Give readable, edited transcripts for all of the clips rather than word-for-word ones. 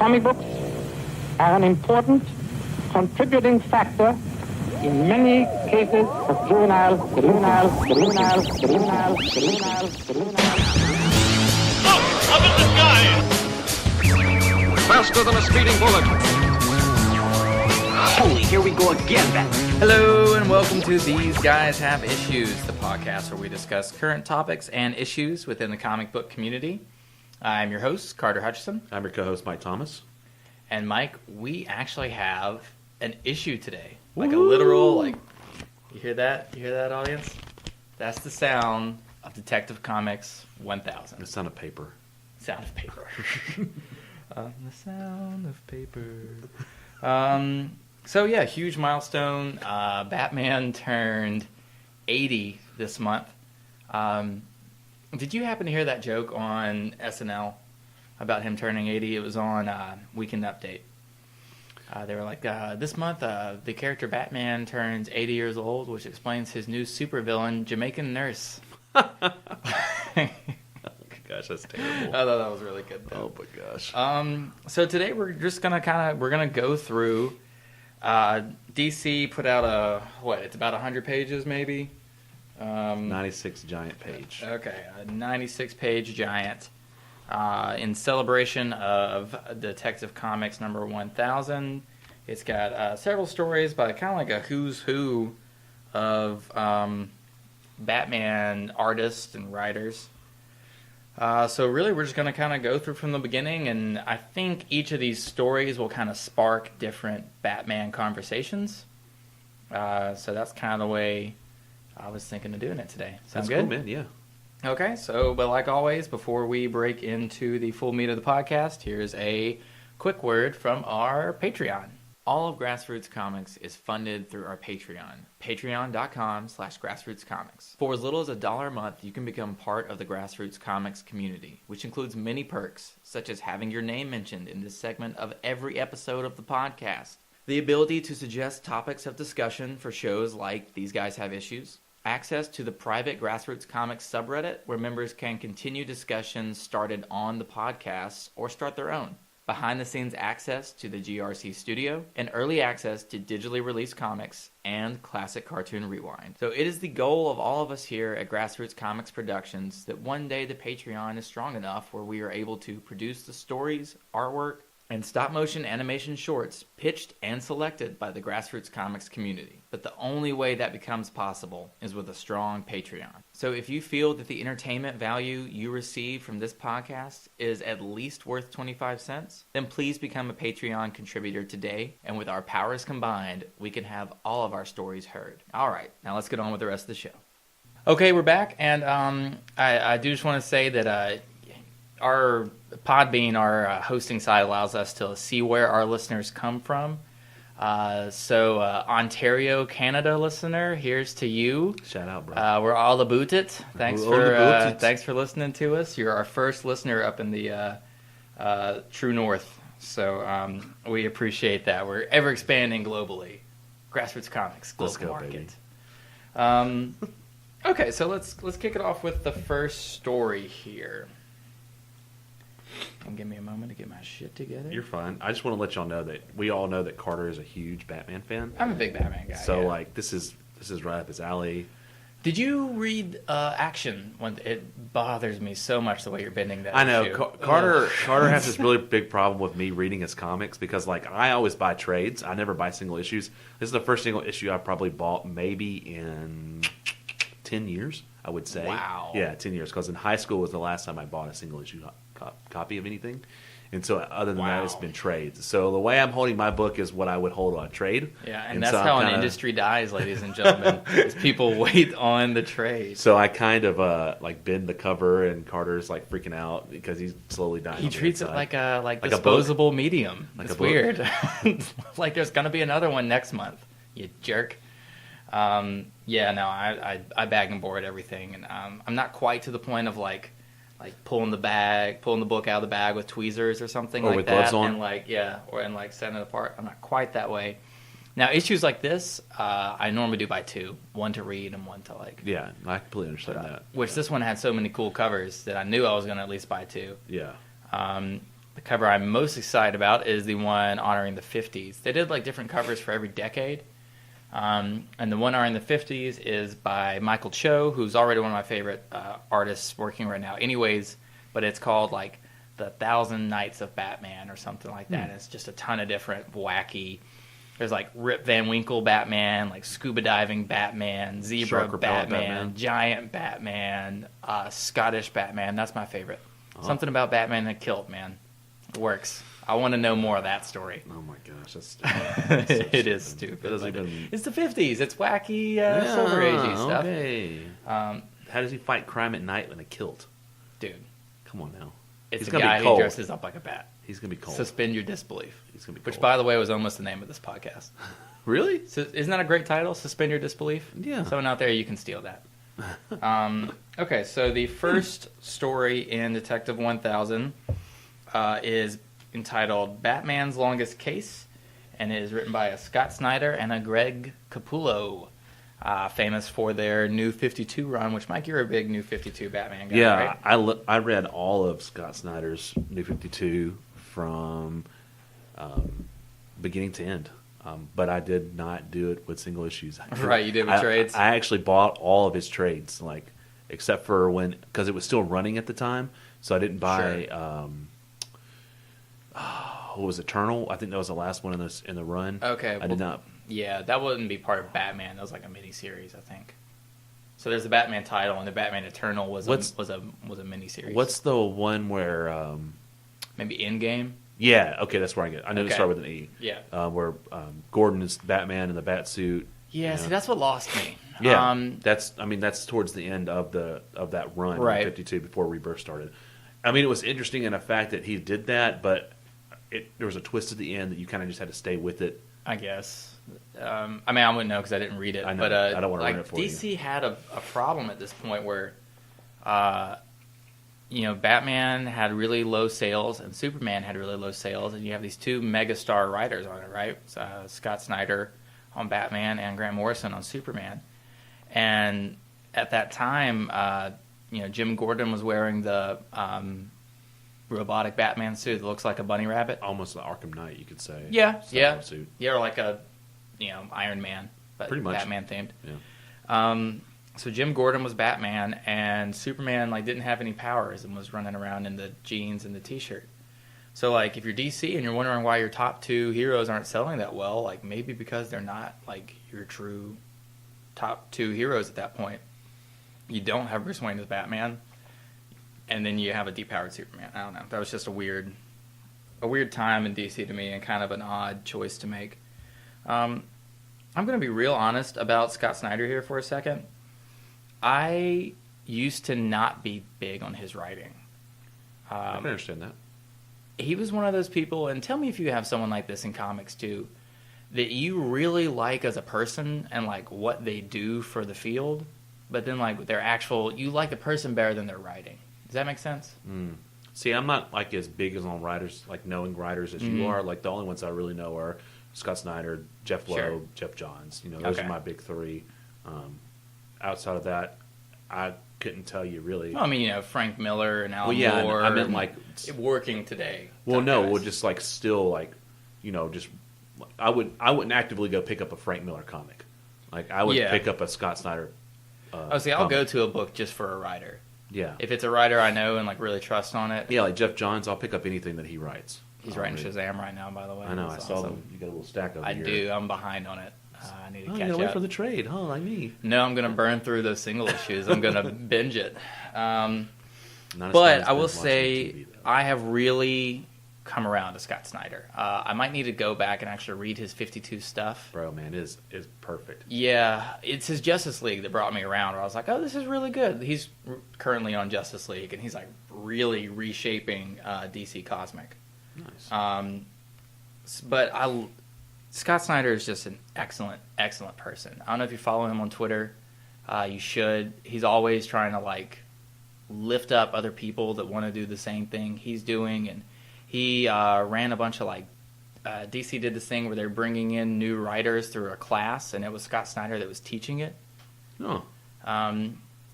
comic books are an important contributing factor in many cases of juvenile. Up in the sky! Faster than a speeding bullet. Holy, here we go again. Hello and welcome to These Guys Have Issues, the podcast where we discuss current topics and issues within the comic book community. I'm your host, Carter Hutchison. I'm your co-host, Mike Thomas. And Mike, we actually have an issue today. Like a literal, you hear that? You hear that, audience? That's the sound of Detective Comics 1000. The sound of paper. Sound of paper. The sound of paper. So yeah, huge milestone. Batman turned 80 this month. Did you happen to hear that joke on SNL about him turning 80? It was on Weekend Update. They were like, this month the character Batman turns 80 years old, which explains his new supervillain, Jamaican Nurse. Gosh, that's terrible. I thought that was really good, though. Oh my gosh. So today we're just gonna go through. DC put out it's about 100 pages maybe. 96 giant page. Okay, a 96-page giant in celebration of Detective Comics number 1000. It's got several stories by kind of like a who's who of Batman artists and writers. So really we're just going to kind of go through from the beginning, and I think each of these stories will kind of spark different Batman conversations. So that's kind of the way I was thinking of doing it today. Sound good? Cool, man, yeah. Okay, but like always, before we break into the full meat of the podcast, here's a quick word from our Patreon. All of Grassroots Comics is funded through our Patreon, patreon.com/grassrootscomics. For as little as $1 a month, you can become part of the Grassroots Comics community, which includes many perks, such as having your name mentioned in this segment of every episode of the podcast, the ability to suggest topics of discussion for shows like These Guys Have Issues, access to the private Grassroots Comics subreddit, where members can continue discussions started on the podcast or start their own, behind-the-scenes access to the GRC studio, and early access to digitally released comics and Classic Cartoon Rewind. So it is the goal of all of us here at Grassroots Comics Productions that one day the Patreon is strong enough where we are able to produce the stories, artwork, and stop-motion animation shorts pitched and selected by the Grassroots Comics community. But the only way that becomes possible is with a strong Patreon. So if you feel that the entertainment value you receive from this podcast is at least worth 25 cents, then please become a Patreon contributor today, and with our powers combined, we can have all of our stories heard. All right, now let's get on with the rest of the show. Okay, we're back, and I do just want to say that our Podbean, our hosting site, allows us to see where our listeners come from. So Ontario, Canada listener, here's to you. Shout out, bro. We're all about it. Thanks for listening to us. You're our first listener up in the True North. So we appreciate that. We're ever expanding globally. Grassroots Comics, global Let's go, market. Okay, so let's kick it off with the first story here. Give me a moment to get my shit together. You're fine. I just want to let y'all know that we all know that Carter is a huge Batman fan. I'm a big Batman guy. So yeah. this is right up his alley. Did you read Action? When it bothers me so much the way you're bending that. I know issue. Carter has this really big problem with me reading his comics because I always buy trades. I never buy single issues. This is the first single issue I probably bought maybe in 10 years. I would say. Wow. Yeah, 10 years. Because in high school was the last time I bought a single issue copy of anything. And so other than that, it's been trades. So the way I'm holding my book is what I would hold on a trade. Yeah, and that's so how an industry dies, ladies and gentlemen, is people wait on the trade. So I kind of bend the cover, and Carter's freaking out because he's slowly dying. He treats it like like disposable medium. Like it's a book. Weird. Like there's going to be another one next month, you jerk. I bag and board everything, and I'm not quite to the point of pulling the book out of the bag with tweezers or something like with that, gloves on. and setting it apart. I'm not quite that way. Now, issues like this, I normally do by two, one to read and one to Yeah, I completely understand that. Which this one had so many cool covers that I knew I was going to at least buy two. Yeah. The cover I'm most excited about is the one honoring the 50s. They did like different covers for every decade. And the one honoring the 50s is by Michael Cho, who's already one of my favorite artists working right now anyways. But it's called like The 1,000 Nights of Batman or something like that. It's just a ton of different wacky. There's like Rip Van Winkle Batman, like scuba diving Batman, zebra Batman, giant Batman, Scottish Batman. That's my favorite. Something about Batman that killed, man. It works. I want to know more of that story. Oh my gosh, that's stupid. It is stupid. It's the 50s. It's wacky Silver Agey stuff. Okay. How does he fight crime at night in a kilt? Dude. Come on now. It's a guy who dresses up like a bat. He's going to be cold. Suspend your disbelief. He's going to be cold. Which, by the way, was almost the name of this podcast. Really? So, isn't that a great title? Suspend your disbelief? Yeah. Someone out there, you can steal that. Okay, so the first story in Detective 1000 is entitled Batman's Longest Case, and it is written by a Scott Snyder and a Greg Capullo, famous for their New 52 run, which, Mike, you're a big New 52 Batman guy, yeah, right? I read all of Scott Snyder's New 52 from beginning to end. But I did not do it with single issues. Right, you did with trades? I actually bought all of his trades, like except for because it was still running at the time, so I didn't buy. Sure. What was Eternal? I think that was the last one in the run. Okay, I did not. Yeah, that wouldn't be part of Batman. That was like a mini series, I think. So there's the Batman title, and the Batman Eternal was a mini series. What's the one where? Maybe Endgame. Yeah, okay, that's where I get. I know it started with an E. Yeah. Where Gordon is Batman in the bat suit. Yeah, see, that's what lost me. Yeah, that's towards the end of that run, right. 52 before Rebirth started. I mean, it was interesting in the fact that he did that, but there was a twist at the end that you kind of just had to stay with it. I guess. I mean, I wouldn't know because I didn't read it. I know. But I don't want to like, ruin it for DC you. had a problem at this point where, Batman had really low sales and Superman had really low sales, and you have these two megastar writers on it, right? Scott Snyder on Batman and Grant Morrison on Superman. And at that time, Jim Gordon was wearing the robotic Batman suit that looks like a bunny rabbit. Almost an Arkham Knight, you could say. Yeah. Suit. Yeah, or like a, Iron Man, but pretty much Batman themed. Yeah. So Jim Gordon was Batman, and Superman didn't have any powers and was running around in the jeans and the T-shirt. So if you're DC and you're wondering why your top two heroes aren't selling that well, maybe because they're not your true top two heroes at that point. You don't have Bruce Wayne as Batman, and then you have a depowered Superman. I don't know. That was just a weird time in DC to me, and kind of an odd choice to make. I'm going to be real honest about Scott Snyder here for a second. I used to not be big on his writing. I can understand that. He was one of those people, and tell me if you have someone like this in comics too, that you really like as a person and what they do for the field, but then you like the person better than their writing. Does that make sense? See, I'm not as big as on writers, knowing writers as you are. The only ones I really know are Scott Snyder, Jeff Lowe, Sure. Jeff Johns. Those are my big three. Outside of that, I couldn't tell you really. Well, I mean, Frank Miller and Alan Well, yeah, Moore. I meant working today. Well, type no, guys. well, just still just I wouldn't actively go pick up a Frank Miller comic. I would pick up a Scott Snyder. I'll comic. go to a book just for a writer. Yeah. If it's a writer I know and really trust on it. Yeah, Jeff Johns, I'll pick up anything that he writes. He's writing Shazam right now, by the way. I know. That's I saw awesome. them. You got a little stack over I here. do. I'm behind on it. I need to You catch gotta wait up. for the trade, huh? Like me. No, I'm going to burn through those single issues. I'm going to binge it. Not as But fun as I will watching say TV, though. I have really come around to Scott Snyder. I might need to go back and actually read his 52 stuff. Bro, man, it's perfect. Yeah, it's his Justice League that brought me around. Where I was like, oh, this is really good. He's currently on Justice League, and he's really reshaping DC Cosmic. Nice. But Scott Snyder is just an excellent, excellent person. I don't know if you follow him on Twitter. You should. He's always trying to lift up other people that want to do the same thing he's doing, and he ran a bunch of DC did this thing where they're bringing in new writers through a class, and it was Scott Snyder that was teaching it. Oh.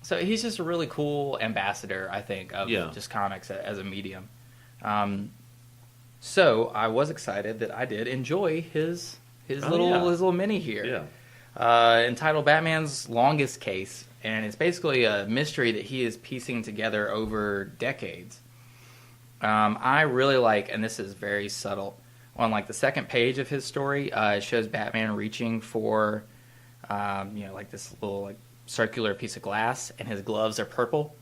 So he's just a really cool ambassador, I think, of just comics as a medium. So I was excited that I did enjoy his little mini here. Yeah. Entitled Batman's Longest Case, and it's basically a mystery that he is piecing together over decades. I really like, and this is very subtle, on like the second page of his story, it shows Batman reaching for, like this little like circular piece of glass, and his gloves are purple,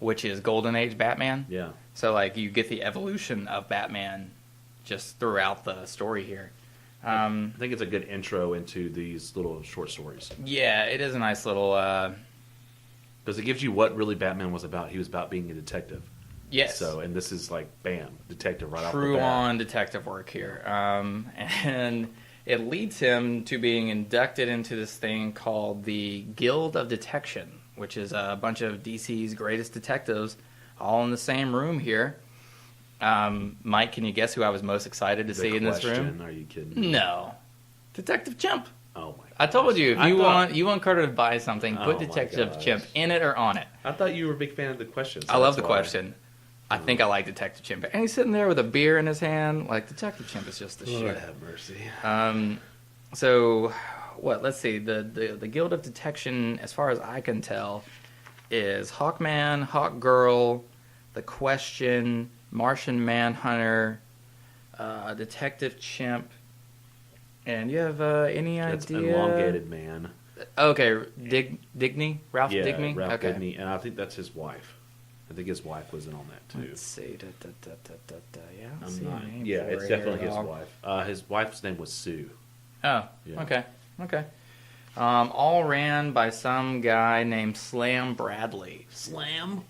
which is Golden Age Batman. Yeah. So like you get the evolution of Batman just throughout the story here. I think it's a good intro into these little short stories. Yeah, it is a nice little... Because it gives you what really Batman was about. He was about being a detective. Yes. So, and this is like, bam, detective right off the bat. True on detective work here. And it leads him to being inducted into this thing called the Guild of Detection, which is a bunch of DC's greatest detectives all in the same room here. Mike, can you guess who I was most excited to see in this room? Are you kidding me? No. Detective Chimp. Oh my God. I told you, if you want Carter to buy something, put Oh my Detective gosh. Chimp in it or on it. I thought you were a big fan of the question. So I love the that's why. question. I think I like Detective Chimp. And he's sitting there with a beer in his hand. Like, Detective Chimp is just the Lord shit. have mercy. So, what? Let's see. The Guild of Detection, as far as I can tell, is Hawkman, Hawkgirl, The Question, Martian Manhunter, Detective Chimp, and you have any That's idea? elongated man. Okay, Digny? Ralph Yeah, Digny? Ralph Okay. Digny, and I think that's his wife. I think his wife was in on that too. Let's see. Yeah, I don't see I'm a not. name Yeah, for it's it definitely here his at all. wife. His wife's name was Sue. Oh, Yeah. okay. All ran by some guy named Slam Bradley. Slam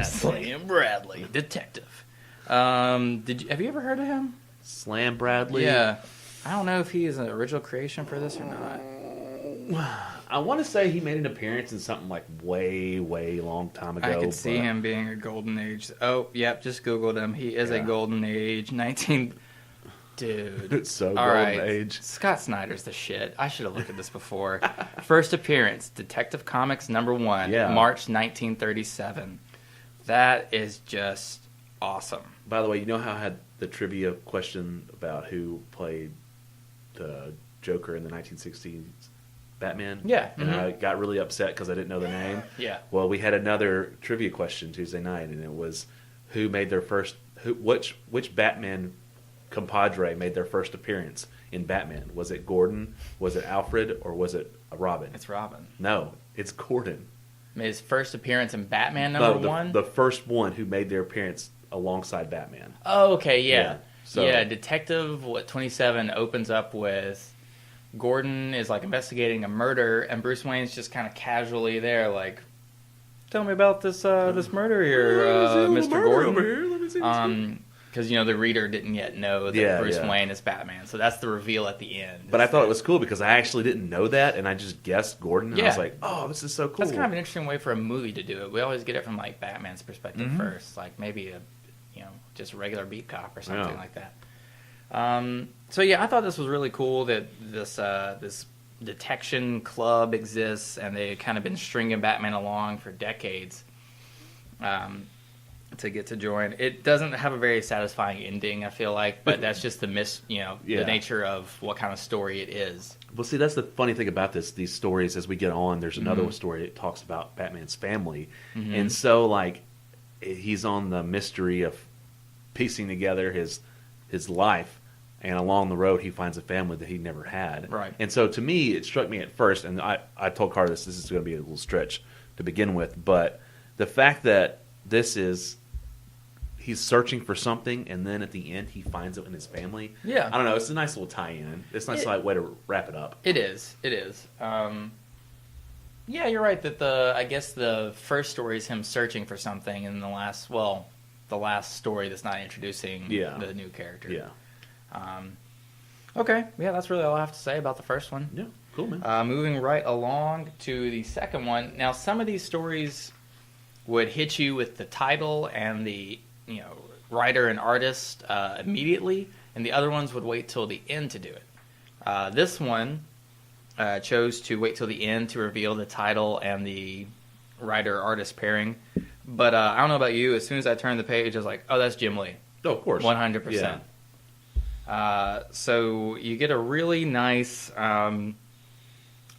Slam Bradley, detective. Have you ever heard of him? Slam Bradley. Yeah. I don't know if he is an original creation for this or not. I want to say he made an appearance in something like way long time ago. I could see but- him being a Golden Age. Oh, yep, just Googled him. He is a Yeah. Golden Age 19... Dude. It's so All Golden right. Age. Scott Snyder's the shit. I should have looked at this before. First appearance, Detective Comics #1, Yeah. March 1937. That is just awesome. By the way, you know how I had the trivia question about who played the Joker in the 1960s Batman? Yeah. And Mhm. I got really upset because I didn't know the name. Yeah. Well, we had another trivia question Tuesday night, and it was who made their first... Which Batman compadre made their first appearance in Batman? Was it Gordon? Was it Alfred? Or was it Robin? It's Robin. No, it's Gordon. His first appearance in Batman No, #1? the first one who made their appearance alongside Batman. Oh, okay, yeah. So- Yeah, Detective 27 opens up with Gordon is like investigating a murder, and Bruce Wayne's just kind of casually there, like, tell me about this this murder here, Mr. Gordon. Because the reader didn't yet know that Bruce Wayne is Batman, so that's the reveal at the end. But I thought it was cool because I actually didn't know that, and I just guessed Gordon, and I was Yeah. like, "Oh, this is so cool." That's kind of an interesting way for a movie to do it. We always get it from like Batman's perspective Mm-hmm. first, like maybe just a regular beat cop or something Yeah. like that. So yeah, I thought this was really cool that this detection club exists, and they've kind of been stringing Batman along for decades to get to join. It doesn't have a very satisfying ending, I feel like, but that's just the Yeah. the nature of what kind of story it is. Well, see, that's the funny thing about these stories. As we get on, there's another story that talks about Batman's family, and so like he's on the mystery of piecing together his life, and along the road he finds a family that he never had. Right. And so to me, it struck me at first, and I told Carter this is going to be a little stretch to begin with, but the fact that he's searching for something, and then at the end he finds it in his family. Yeah. I don't know. It's a nice little tie-in. It's a nice way to wrap it up. It is. Yeah, you're right that I guess the first story is him searching for something, and the last story that's not introducing the new character. Yeah. Okay. Yeah, that's really all I have to say about the first one. Yeah. Cool, man. Moving right along to the second one. Now, some of these stories would hit you with the title and the writer and artist immediately, and the other ones would wait till the end to do it. This one chose to wait till the end to reveal the title and the writer-artist pairing. But I don't know about you. As soon as I turned the page, I was like, "Oh, that's Jim Lee, Oh, of course. 100%." Yeah. So you get a really nice.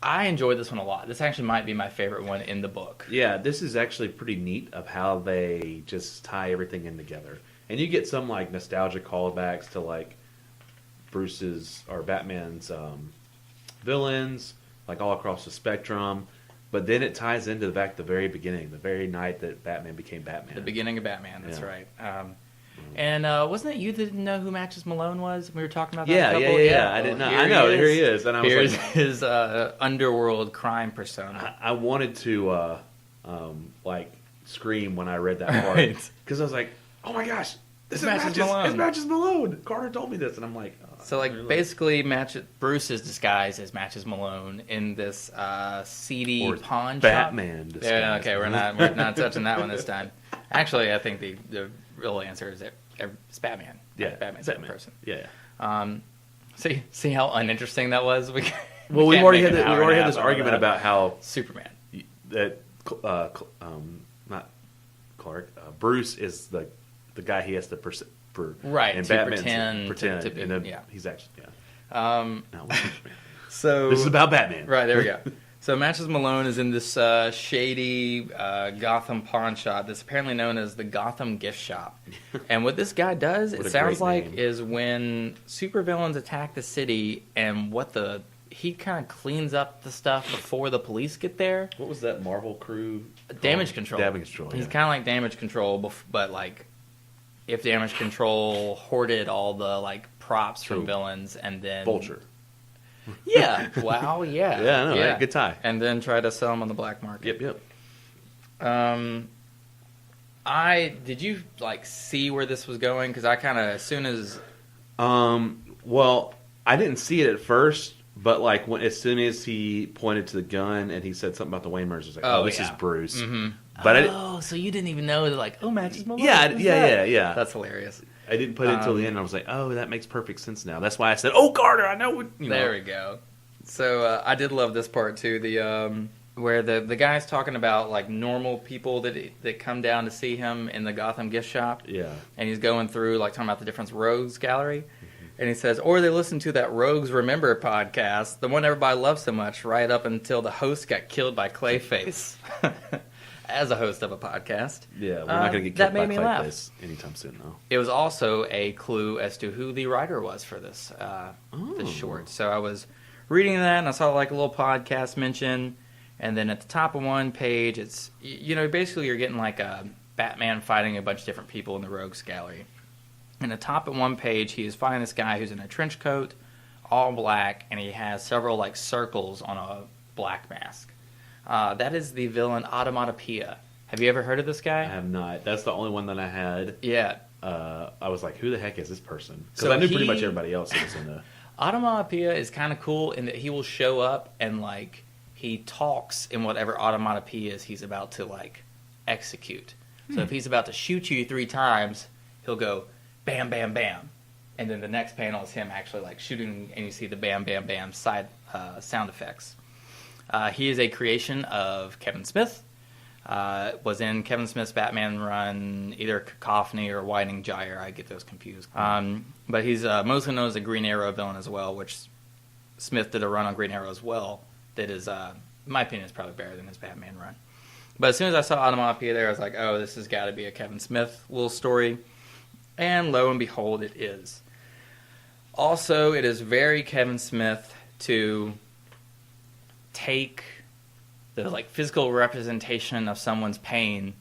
I enjoyed this one a lot. This actually might be my favorite one in the book. Yeah, this is actually pretty neat of how they just tie everything in together. And you get some like nostalgic callbacks to like Bruce's or Batman's villains, like all across the spectrum. But then it ties into the very beginning, the very night that Batman became Batman. The beginning of Batman, that's Yeah. right. And wasn't it you that didn't know who Matches Malone was? We were talking about that. Yeah, a couple? yeah. I didn't know. I know. Here he is. And I was Here's like, his underworld crime persona. I wanted to like scream when I read that part Right. because I was like, "Oh my gosh, this is Matches Malone. It's Matches Malone." Carter told me this, and I'm like, So, like, basically, Bruce's disguise is Matches Malone in this seedy Or pawn shop. Batman disguise. Yeah, okay, we're not touching that one this time. Actually, I think the real answer is that it's Batman. Yeah, Batman's Batman. a person. Yeah. See how uninteresting that was. Well, can't we've already make had an hour and a half this out of argument that. about how Superman. that not Clark, Bruce is the guy he has to Right, and to Batman's pretend to be- and then yeah. he's actually Um, no, so this is about Batman. Right, there we go. So Matches Malone is in this shady Gotham pawn shop that's apparently known as the Gotham Gift Shop. And what this guy does, What it a sounds great like, name. is when supervillains attack the city and he kind of cleans up the stuff before the police get there. What was that Marvel crew? Damage control. Damage control. He's Yeah. kind of like Damage Control, but like if Damage Control hoarded all the like props from True. villains and then Vulture. Yeah. Wow. Yeah. Yeah, I know. Right? Good tie. And then try to sell them on the black market. Yep. Did you like see where this was going? Because I kind of as soon as Well, I didn't see it at first, but like as soon as he pointed to the gun and he said something about the Wayne murders, I was like, "Oh, this yeah. is Bruce." Mm-hmm. But so you didn't even know that like Matches Malone. Yeah, Who's yeah, that? yeah. That's hilarious. I didn't put it until the end. And I was like, "Oh, that makes perfect sense now." That's why I said, "Oh, Carter, I know what." There we go. So I did love this part too. The where the guy's talking about like normal people that come down to see him in the Gotham gift shop. Yeah. And he's going through like talking about the different Rogues gallery. And he says, or they listen to that Rogues Remember podcast, the one everybody loves so much, right up until the host got killed by Clayface. As a host of a podcast. Yeah, we're not going to get that killed made by me laugh. Clayface anytime soon, though. It was also a clue as to who the writer was for this this short. So I was reading that, and I saw like a little podcast mention, and then at the top of one page, it's basically you're getting like a Batman fighting a bunch of different people in the Rogues Gallery. And the top of one page, he is fighting this guy who's in a trench coat, all black, and he has several like circles on a black mask. That is the villain Automatopoeia. Have you ever heard of this guy? I have not. That's the only one that I had. Yeah. I was like, who the heck is this person? Because So I knew pretty much everybody else that was in the... Automatopoeia is kind of cool in that he will show up and like he talks in whatever automatopoeia is he's about to like execute. So if he's about to shoot you 3 times, he'll go bam, bam, bam, and then the next panel is him actually like shooting, and you see the bam, bam, bam side sound effects. He is a creation of Kevin Smith. Was in Kevin Smith's Batman run, either Cacophony or Widening Gyre. I get those confused. But he's mostly known as a Green Arrow villain as well, which Smith did a run on Green Arrow as well. That is, in my opinion, is probably better than his Batman run. But as soon as I saw Automatopoeia there, I was like, oh, this has got to be a Kevin Smith little story. And lo and behold, it is. Also, it is very Kevin Smith to take the like physical representation of someone's pain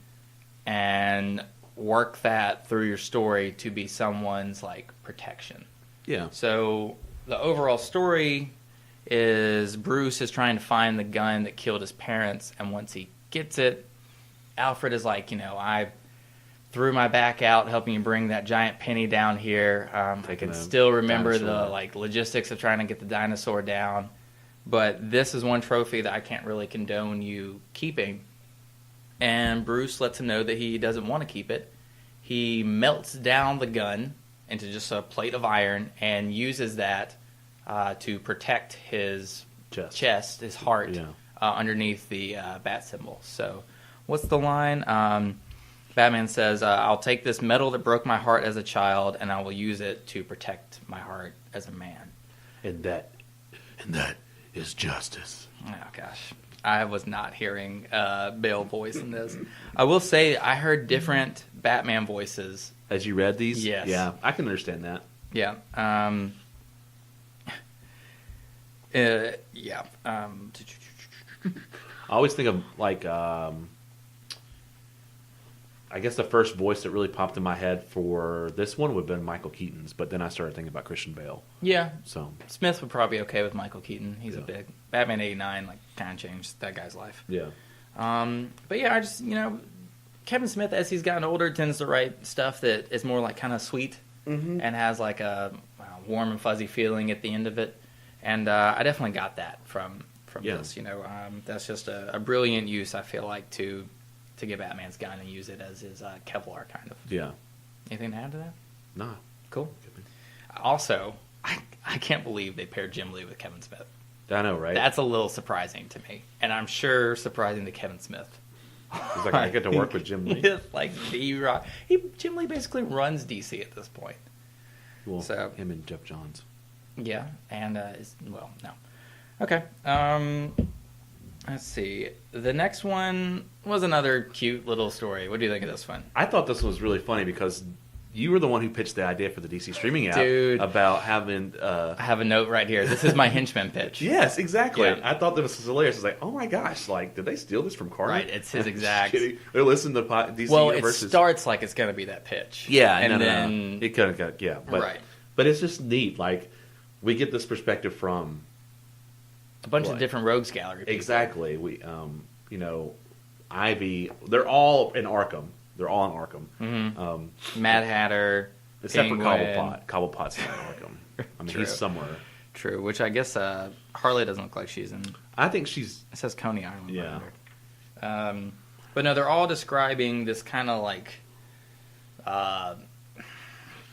and work that through your story to be someone's like protection. Yeah. So the overall story is Bruce is trying to find the gun that killed his parents, and once he gets it, Alfred is like, I threw my back out helping you bring that giant penny down here. I can still remember the like logistics of trying to get the dinosaur down. But this is one trophy that I can't really condone you keeping. And Bruce lets him know that he doesn't want to keep it. He melts down the gun into just a plate of iron and uses that to protect his chest, his heart, underneath the bat symbol. So what's the line? Batman says, I'll take this metal that broke my heart as a child, and I will use it to protect my heart as a man. And that is justice. Oh, gosh. I was not hearing Bale voice in this. I will say I heard different Batman voices. As you read these? Yes. Yeah, I can understand that. Yeah. Yeah. I always think of, like, I guess the first voice that really popped in my head for this one would have been Michael Keaton's, but then I started thinking about Christian Bale. Yeah. So Smith would probably be okay with Michael Keaton. He's a Yeah. big Batman '89, like kind of changed that guy's life. yeah, But yeah, I just Kevin Smith as he's gotten older tends to write stuff that is more like kind of sweet and has like a warm and fuzzy feeling at the end of it, and I definitely got that from Yeah. this. That's just a brilliant use. I feel like to get Batman's gun and use it as his Kevlar kind of. yeah. Anything to add to that? No, Cool. Also, I can't believe they paired Jim Lee with Kevin Smith. I know, right? That's a little surprising to me, and I'm sure surprising to Kevin Smith. He's like, I get to work with Jim Lee. Like Jim Lee basically runs DC at this point. Well, So- him and Jeff Johns. Yeah, and no. Okay. Let's see. The next one was another cute little story. What do you think of this one? I thought this was really funny because you were the one who pitched the idea for the DC streaming app Dude. about having. I have a note right here. This is my henchman pitch. Yes, exactly. Yeah. I thought that was hilarious. I was like, oh my gosh, like, did they steal this from Carter? Right, it's his I'm just exact- kidding. They're listening to DC Well, Universe's. it starts like it's going to be that pitch. Yeah, and no, then it could have, yeah, but Right. But it's just neat. Like, we get this perspective from a bunch What? of different rogues gallery people. exactly. We, Ivy. They're all in Arkham. They're all in Arkham. Mm-hmm. Mad Hatter, Except for Penguin. Cobblepot. Cobblepot's not in Arkham. I mean, True. he's somewhere. True, which I guess Harley doesn't look like she's in. I think she's. It says Coney Island. Yeah. Right here. But no, they're all describing this kind of like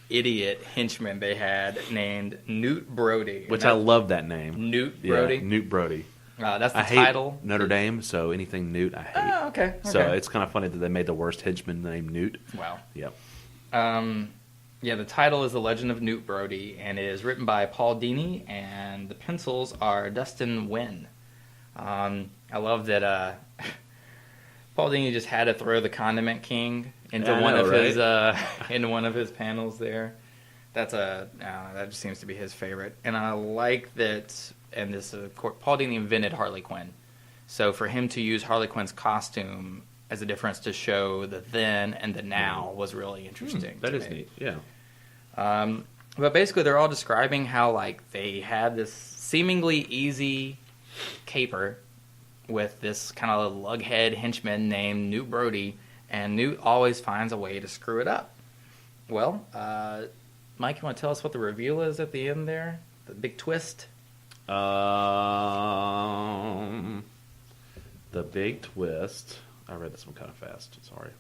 idiot henchman they had named Newt Brody. Which I love that name. Newt Yeah, Brody. Newt Brody. That's the I hate title. Notre Dame, so anything Newt, I hate. Oh, okay. So it's kind of funny that they made the worst henchman named Newt. Wow. Yep. Yeah, the title is The Legend of Newt Brody, and it is written by Paul Dini, and the pencils are Dustin Nguyen. I love that Paul Dini just had to throw the Condiment King into Yeah, I one know, of right? his into one of his panels there. That just seems to be his favorite, and I like that. And this Paul Dini invented Harley Quinn, so for him to use Harley Quinn's costume as a difference to show the then and the now was really interesting. That to is me. neat. Yeah. But basically, they're all describing how like they had this seemingly easy caper with this kind of lughead henchman named Newt Brody, and Newt always finds a way to screw it up. Well, Mike, you want to tell us what the reveal is at the end there? The big twist? The big twist. I read this one kind of fast. Sorry.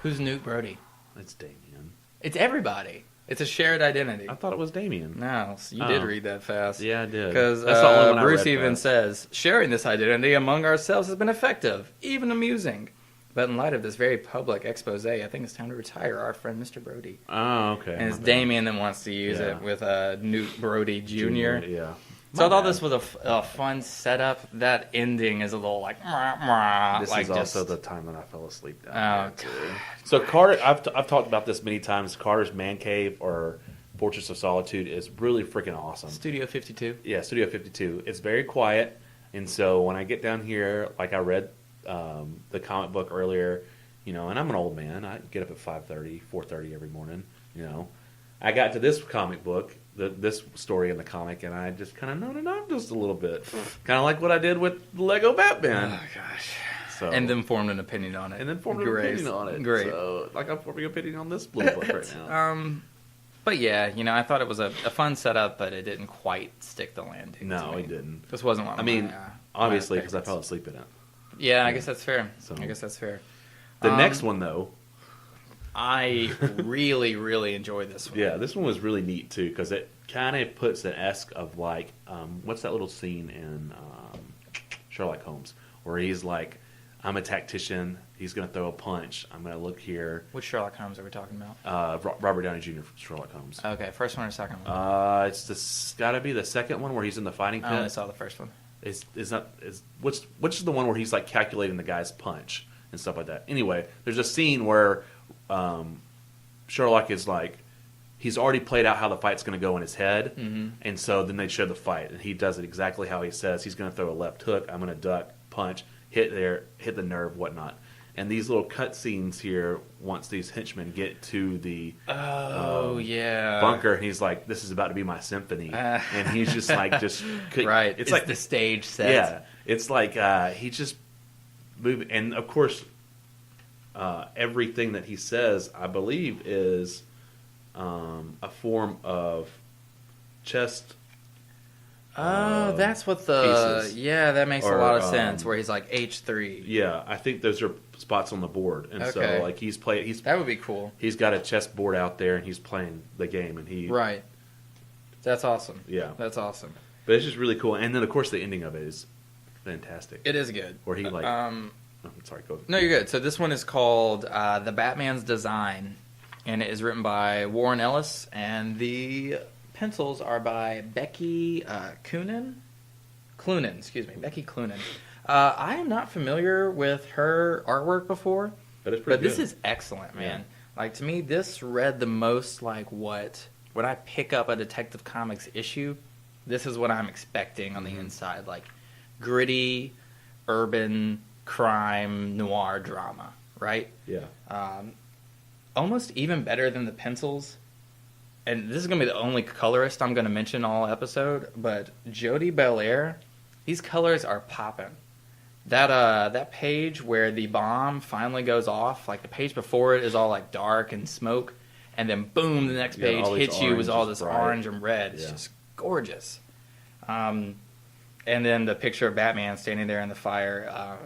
Who's Newt Brody? It's Damien. It's everybody. It's a shared identity. I thought it was Damien. No, so you did Oh. read that fast. Yeah, I did. Because That's the only one I Bruce read even fast. says, sharing this identity among ourselves has been effective, even amusing. But in light of this very public expose, I think it's time to retire our friend Mr. Brody. Oh, okay. And it's My bad. Damien that wants to use Yeah. it with Newt Brody Jr. Yeah. So I My thought bad. this was a fun setup. That ending is a little like, This like is also just- the time that I fell asleep down Oh, there, too. So Carter, I've talked about this many times. Carter's Man Cave or Fortress of Solitude is really freaking awesome. Studio 52. Yeah, Studio 52. It's very quiet, and so when I get down here, like I read the comic book earlier, and I'm an old man. I get up at 5:30, 4:30 every morning. I got to this comic book, this story in the comic, and I just kind of nodded off just a little bit, kind of like what I did with Lego Batman. Oh gosh. So, And then formed an opinion on it. and then formed an Great. opinion on it. Great. So, like I'm forming an opinion on this blue book right now. But yeah, I thought it was a fun setup, but it didn't quite stick the landing. No, to me. it didn't. This wasn't one. I Of mean, my, obviously, my because I favorites. fell asleep in it. Yeah, I guess that's fair. So- I guess that's fair. The next one, though, I really, really enjoyed this one. yeah, this one was really neat too because kind of puts an esque of like, what's that little scene in Sherlock Holmes where he's like, I'm a tactician. He's going to throw a punch. I'm going to look here. Which Sherlock Holmes are we talking about? Robert Downey Jr. from Sherlock Holmes. Okay, first one or second one? It's got to be the second one where he's in the fighting pit. I only saw the first one. Which is the one where he's like calculating the guy's punch and stuff like that. Anyway, there's a scene where Sherlock is like, he's already played out how the fight's going to go in his head, and so then they show the fight, and he does it exactly how he says. He's going to throw a left hook. I'm going to duck, punch, hit the nerve, whatnot. And these little cut scenes here, once these henchmen get to the bunker, and he's like, "This is about to be my symphony," and he's just like, right. It's like the stage set. Yeah, it's like he just moved, and of course, everything that he says, I believe, is a form of chest. That's what the pieces. Yeah, that makes a lot of sense. Where he's like H3. Yeah, I think those are spots on the board, and so like he's that would be cool. He's got a chessboard out there, and he's playing the game, and he right. That's awesome. Yeah, that's awesome. But it's just really cool, and then of course the ending of it is fantastic. It is good. Where he like, I'm sorry, go ahead. No, you're good. So this one is called The Batman's Design, and it is written by Warren Ellis, and the pencils are by Becky Cloonan. Becky Cloonan. I am not familiar with her artwork before, but this is excellent, man. Yeah. Like, to me, this read the most like when I pick up a Detective Comics issue, this is what I'm expecting on the inside. Like, gritty, urban, crime, noir drama, right? Yeah. Almost even better than the pencils. And this is going to be the only colorist I'm going to mention all episode, but Jody Belair, these colors are popping. That page where the bomb finally goes off, like the page before it is all like dark and smoke, and then boom, the next page hits you with all this orange and red. It's just gorgeous. And then the picture of Batman standing there in the fire.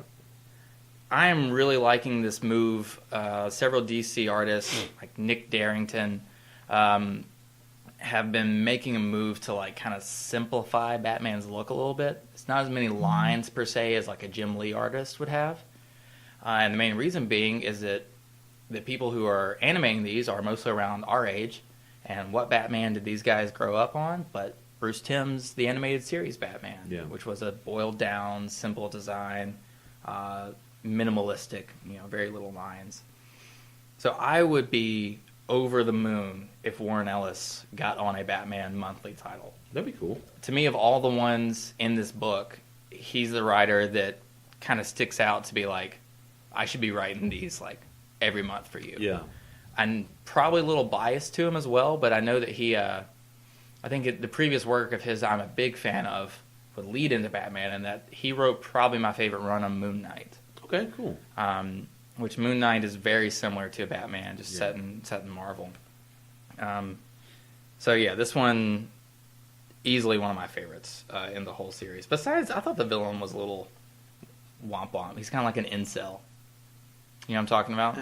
I am really liking this move. Several DC artists, like Nick Darrington, have been making a move to like kind of simplify Batman's look a little bit. It's not as many lines per se as like a Jim Lee artist would have. And the main reason being is that the people who are animating these are mostly around our age. And what Batman did these guys grow up on? But Bruce Timm's The Animated Series Batman, which was a boiled down, simple design, minimalistic, very little lines. So I would be over the moon if Warren Ellis got on a Batman monthly title. That'd be cool. To me, of all the ones in this book, he's the writer that kind of sticks out to be like, I should be writing these like every month for you. Yeah. I'm probably a little biased to him as well, but I know that he, I think the previous work of his I'm a big fan of would lead into Batman, and that he wrote probably my favorite run on Moon Knight. Okay, cool. Which Moon Knight is very similar to Batman, just set in Marvel. So yeah, this one easily one of my favorites in the whole series. Besides, I thought the villain was a little womp womp. He's kind of like an incel. You know what I'm talking about?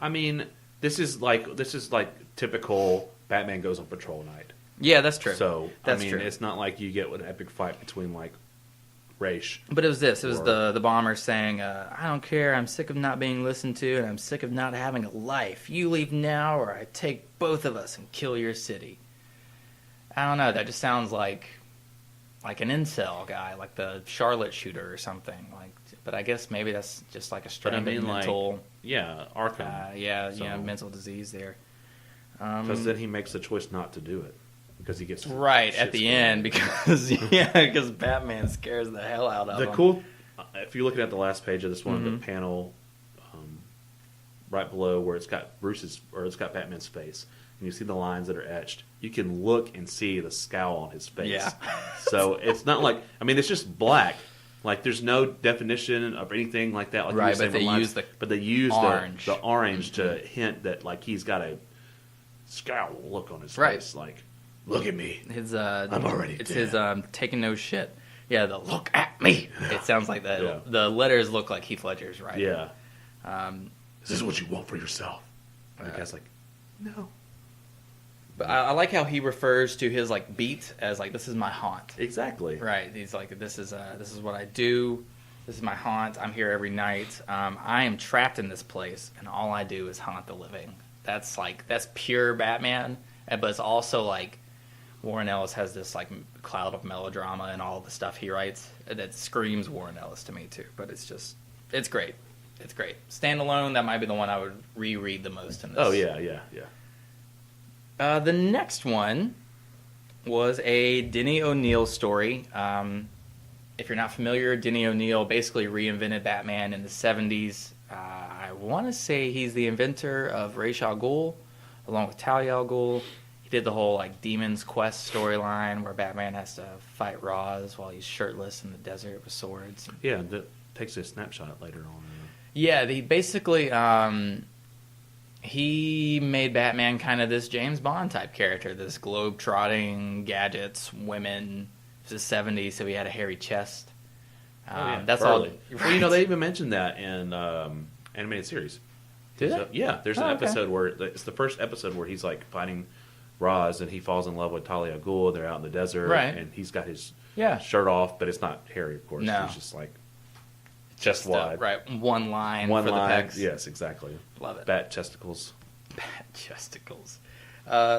I mean, this is like typical Batman goes on patrol night. Yeah, that's true. So that's true. True. It's not like you get an epic fight between like Raish. But it was this. It was the bomber saying, I don't care. I'm sick of not being listened to, and I'm sick of not having a life. You leave now, or I take both of us and kill your city. I don't know. That just sounds like an incel guy, like the Charlotte shooter or something. Like, but I guess maybe that's just like a straight mental. Arkham. Mental disease there. Because then he makes the choice not to do it. Because he gets right at the end because Batman scares the hell out of him. Cool. If you're looking at the last page of this one, the panel right below where it's got Batman's face, and you see the lines that are etched, you can look and see the scowl on his face. Yeah. So it's not like it's just black. Like there's no definition of anything like that. Like right, but they use orange. The orange to hint that like he's got a scowl look on his face, like. Look at me. I'm already dead. It's his taking no shit. Yeah, the look at me. It sounds like that. Yeah. The letters look like Heath Ledger's writing. Yeah. Is this what you want for yourself? And the guy's like, no. But I like how he refers to his like beat as like, this is my haunt. Exactly. Right. He's like, this is what I do. This is my haunt. I'm here every night. I am trapped in this place, and all I do is haunt the living. That's pure Batman. But it's also like Warren Ellis has this like cloud of melodrama and all the stuff he writes that screams Warren Ellis to me too. But it's great. It's great. Standalone, that might be the one I would reread the most in this. Oh yeah. The next one was a Denny O'Neil story. If you're not familiar, Denny O'Neil basically reinvented Batman in the 70s. I want to say he's the inventor of Ra's al Ghul, along with Talia al Ghul. He did the whole like Demon's Quest storyline where Batman has to fight Ra's while he's shirtless in the desert with swords. Yeah, that takes a snapshot later on. Yeah, he basically he made Batman kind of this James Bond type character, this globe-trotting, gadgets, women. It was the 70s, so he had a hairy chest. That's Farley. all. Well, you know, they even mentioned that in animated series. Did So, they? yeah, there's an Oh, okay. episode where it's the first episode where he's like fighting Ra's and he falls in love with Talia al Ghul. They're out in the desert, Right. and he's got his Yeah. shirt off, but it's not hairy, of course. No. He's just like chest wide, Right, one line one for line. the pecs. Yes, exactly. Love it. Bat chesticles. Bat chesticles.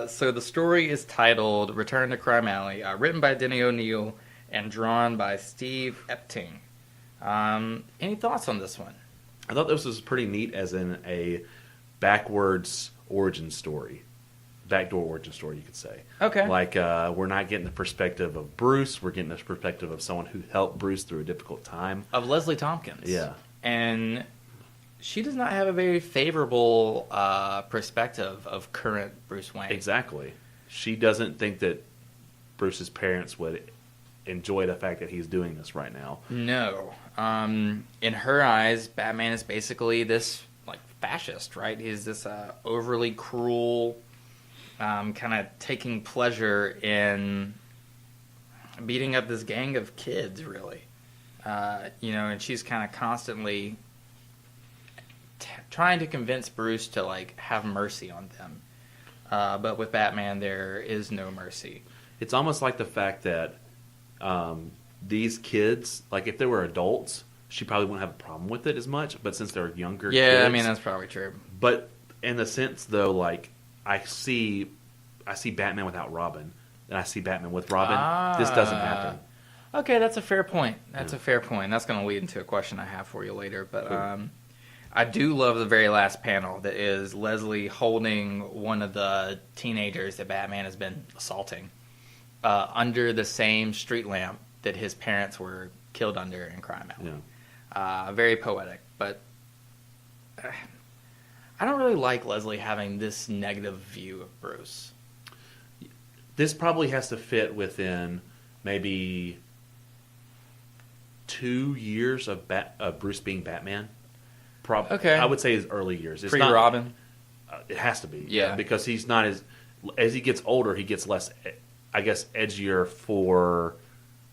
So the story is titled Return to Crime Alley, written by Denny O'Neil and drawn by Steve Epting. Any thoughts on this one? I thought this was pretty neat, as in a backwards origin story. Backdoor origin story, you could say. Okay. Like, we're not getting the perspective of Bruce. We're getting the perspective of someone who helped Bruce through a difficult time. Of Leslie Tompkins. Yeah. And she does not have a very favorable perspective of current Bruce Wayne. Exactly. She doesn't think that Bruce's parents would enjoy the fact that he's doing this right now. No. In her eyes, Batman is basically this like fascist, right? He's this overly cruel, kind of taking pleasure in beating up this gang of kids, really. And she's kind of constantly trying to convince Bruce to like have mercy on them. But with Batman, there is no mercy. It's almost like the fact that these kids, like if they were adults, she probably wouldn't have a problem with it as much. But since they're younger Yeah, kids, I mean, that's probably true. But in the sense, though, like I see Batman without Robin, and I see Batman with Robin. This doesn't happen. Okay, that's a fair point. That's Yeah. a fair point. That's going to lead into a question I have for you later. But Cool. I do love the very last panel that is Leslie holding one of the teenagers that Batman has been assaulting under the same street lamp that his parents were killed under in Crime Alley. Yeah. Very poetic, but I don't really like Leslie having this negative view of Bruce. This probably has to fit within maybe 2 years of Bruce being Batman. Okay. I would say his early years. It's not- Pre-Robin? It has to be. Yeah. Because he's not as he gets older, he gets less, I guess, edgier for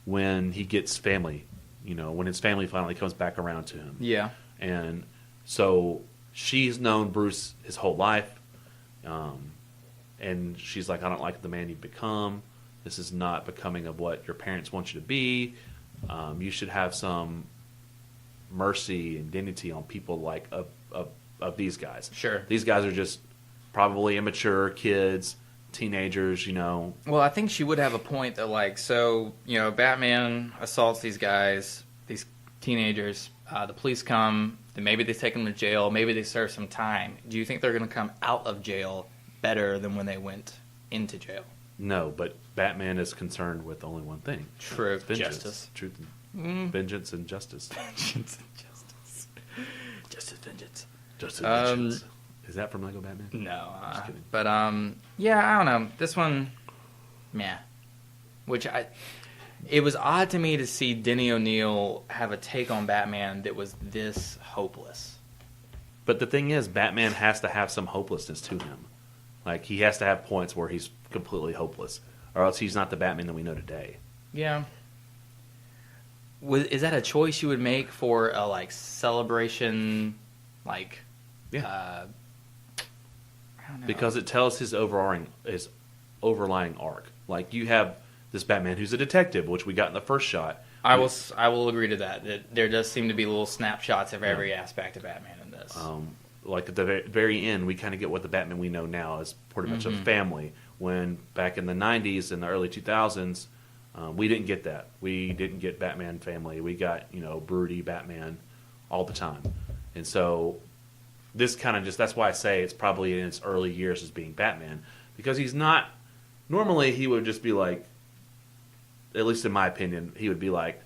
when he gets family. When his family finally comes back around to him. Yeah. And so she's known Bruce his whole life. And she's like, I don't like the man you've become. This is not becoming of what your parents want you to be. You should have some mercy and dignity on people like of these guys. Sure. These guys are just probably immature kids, teenagers, Well, I think she would have a point that, like, so, Batman assaults these guys, these teenagers. The police come, then maybe they take them to jail, maybe they serve some time. Do you think they're going to come out of jail better than when they went into jail? No, but Batman is concerned with only one thing. Truth, Vengeance. justice. Truth, vengeance, and justice. Vengeance and justice. Justice, vengeance. Justice and vengeance. Is that from Lego Batman? No. Just kidding. But, yeah, I don't know. This one, meh. It was odd to me to see Denny O'Neil have a take on Batman that was this hopeless. But the thing is, Batman has to have some hopelessness to him. Like, he has to have points where he's completely hopeless, or else he's not the Batman that we know today. Yeah. Is that a choice you would make for a, like, celebration, like, Yeah. I don't know. Because it tells his overlying arc. Like, you have this Batman who's a detective, which we got in the first shot. I will agree to that. There does seem to be little snapshots of every aspect of Batman in this. Like, at the very end, we kind of get what the Batman we know now is pretty much a family. When back in the 90s and the early 2000s, we didn't get that. We didn't get Batman family. We got, broody Batman all the time. And so this kind of just, that's why I say it's probably in its early years as being Batman. Because he's not, normally he would just be like, at least in my opinion, he would be like,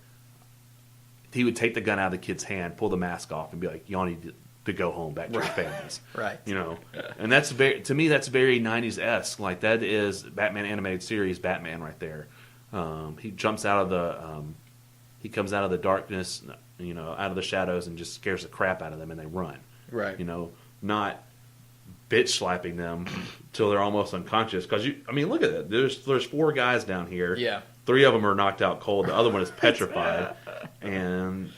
he would take the gun out of the kid's hand, pull the mask off, and be like, y'all need to go home back to your families. Right. And that's very, to me, that's very 90s-esque. Like, that is Batman animated series Batman right there. He jumps out of the, he comes out of the darkness, out of the shadows, and just scares the crap out of them, and they run. Right. Not bitch slapping them till they're almost unconscious. Because look at it. There's 4 guys down here. Yeah. 3 of them are knocked out cold. The other one is petrified. And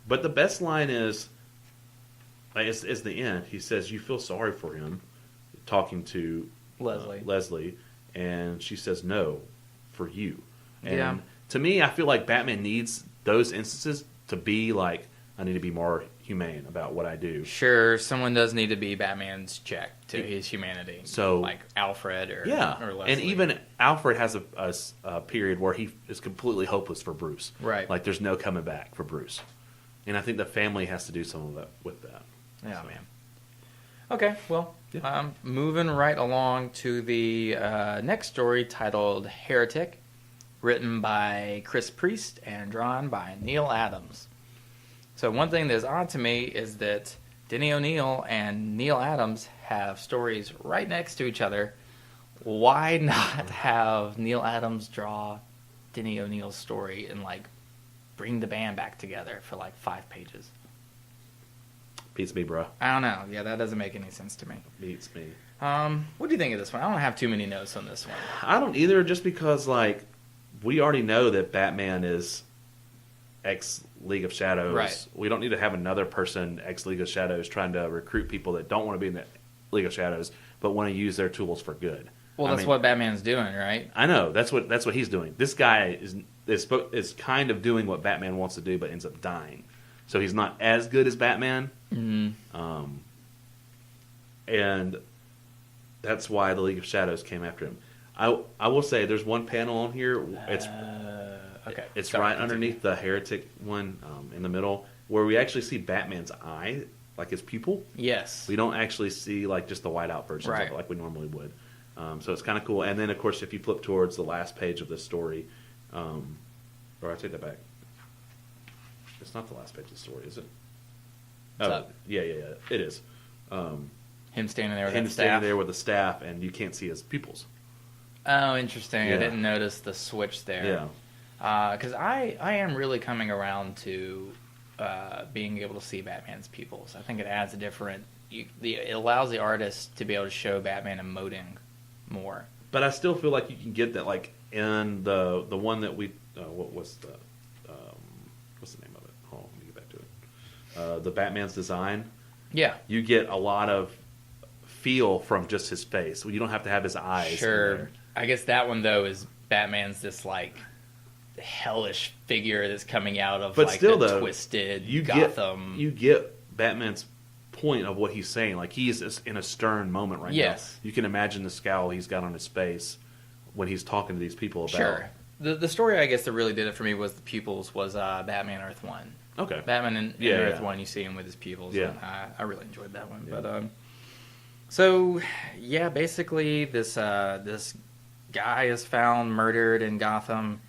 but the best line is the end. He says, "You feel sorry for him," talking to Leslie, and she says, "No, for you." And to me, I feel like Batman needs those instances to be like, I need to be more humane about what I do. Sure, someone does need to be Batman's check to his humanity. So, like Alfred or Leslie. And even Alfred has a period where he is completely hopeless for Bruce. Right. Like, there's no coming back for Bruce. And I think the family has to do some of that with that. Yeah, man. Okay, well, moving right along to the next story titled Heretic, written by Chris Priest and drawn by Neil Adams. So one thing that's odd to me is that Denny O'Neil and Neil Adams have stories right next to each other. Why not have Neil Adams draw Denny O'Neil's story and bring the band back together for 5 pages? Beats me, bro. I don't know. Yeah, that doesn't make any sense to me. Beats me. What do you think of this one? I don't have too many notes on this one. I don't either, just because we already know that Batman is ex-League of Shadows. Right. We don't need to have another person ex-League of Shadows trying to recruit people that don't want to be in the League of Shadows but want to use their tools for good. Well, that's what Batman's doing, right? I know. That's what he's doing. This guy is kind of doing what Batman wants to do but ends up dying. So he's not as good as Batman. Mm-hmm. And that's why the League of Shadows came after him. I will say there's one panel on here. It's right underneath the Heretic one in the middle where we actually see Batman's eye, like his pupil. Yes. We don't actually see just the whiteout versions of it like we normally would. So it's kind of cool. And then, of course, if you flip towards the last page of this story, or I take that back. It's not the last page of the story, is it? Yeah, it is. Him standing there with him the staff. standing there with the staff, and you can't see his pupils. Oh, interesting. Yeah. I didn't notice the switch there. Yeah. Because I am really coming around to being able to see Batman's pupils. I think it adds a different... it allows the artist to be able to show Batman emoting more. But I still feel like you can get that, in the one that we... what's the name of it? Hold on, let me get back to it. The Batman's design. Yeah. You get a lot of feel from just his face. You don't have to have his eyes. Sure. I guess that one, though, is Batman's this, hellish figure that's coming out of, but still, the twisted Gotham. You get Batman's point of what he's saying. He's in a stern moment right now. You can imagine the scowl he's got on his face when he's talking to these people about... Sure. The story, I guess, that really did it for me was the pupils was Batman Earth 1. Okay. Batman in Earth 1, you see him with his pupils. Yeah. And I really enjoyed that one. Yeah. But so, yeah, basically this guy is found murdered in Gotham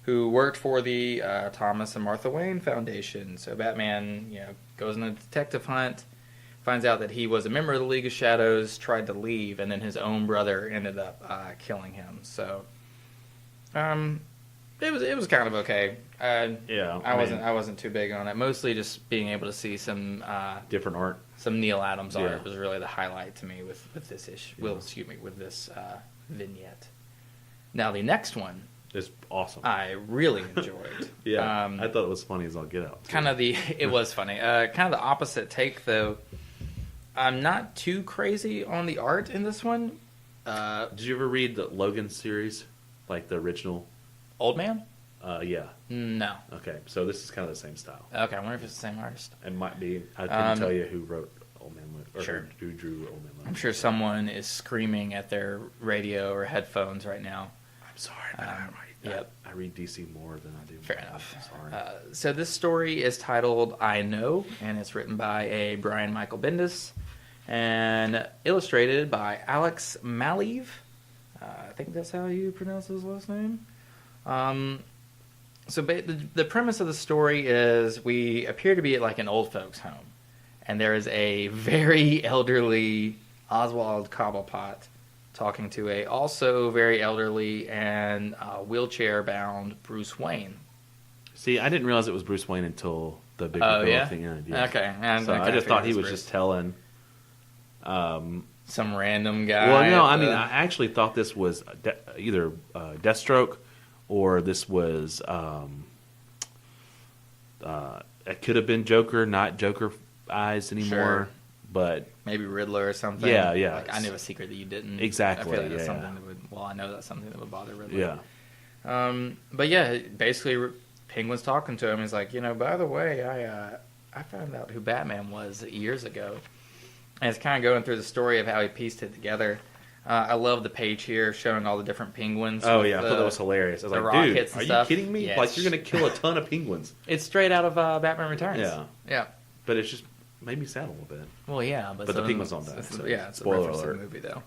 who worked for the Thomas and Martha Wayne Foundation. So Batman, goes on a detective hunt, finds out that he was a member of the League of Shadows, tried to leave, and then his own brother ended up killing him. So... it was kind of okay. I wasn't too big on it. Mostly just being able to see some different art, some Neil Adams art was really the highlight to me with this issue. Yeah. With this vignette. Now the next one is awesome. I really enjoyed. I thought it was funny as all get out. It was funny. Kind of the opposite take though. I'm not too crazy on the art in this one. Did you ever read the Logan series, like the original? Old Man? Yeah. No. Okay, so this is kind of the same style. Okay, I wonder if it's the same artist. It might be. I couldn't tell you who wrote Old Man Logan, or Sure. who drew Old Man Logan. I'm sure someone is screaming at their radio or headphones right now. I'm sorry, but Yep. I read DC more than I do. Fair enough. I'm sorry. So this story is titled I Know, and it's written by a Brian Michael Bendis and illustrated by Alex Maleev. I think that's how you pronounce his last name. So the premise of the story is we appear to be at like an old folks' home, and there is a very elderly Oswald Cobblepot talking to a also very elderly and wheelchair-bound Bruce Wayne. See, I didn't realize it was Bruce Wayne until the big Oh, reveal yeah? at the end. Yeah. Okay. So I just thought he was just telling. Some random guy. Well, no, I mean, I actually thought this was either Deathstroke or this was. It could have been Joker, not Joker eyes anymore. Sure. But maybe Riddler or something. Yeah, yeah. Like, I knew a secret that you didn't. Exactly, I feel like that's yeah. something that would. Well, I know that's something that would bother Riddler. yeah, But yeah, basically, Penguin's talking to him. He's like, by the way, I found out who Batman was years ago, and it's kind of going through the story of how he pieced it together. I love the page here showing all the different penguins. oh with yeah, I thought that was hilarious. I was the like, dude, rockets and are you stuff. kidding me? Yeah, Like you're gonna kill a ton of penguins. It's straight out of Batman Returns. Yeah. Yeah. But it's just made me sad a little bit. Well, yeah, but the some- penguins don't die, so yeah, it's spoiler a reference to alert. the movie, though.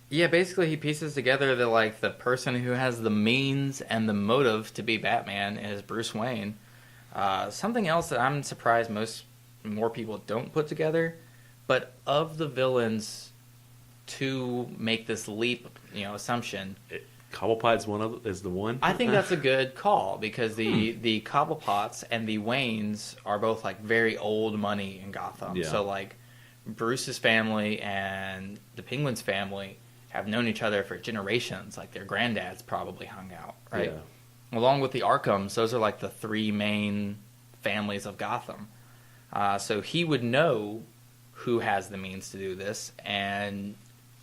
Yeah, basically he pieces together that like the person who has the means and the motive to be Batman is Bruce Wayne. Something else that I'm surprised more people don't put together, but of the villains to make this leap, assumption. Cobblepot is the one. I think that's a good call because the Cobblepots and the Waynes are both like very old money in Gotham. Yeah. So like Bruce's family and the Penguin's family have known each other for generations. Like their granddads probably hung out, right? Yeah. Along with the Arkhams, those are like the three main families of Gotham. So he would know who has the means to do this, and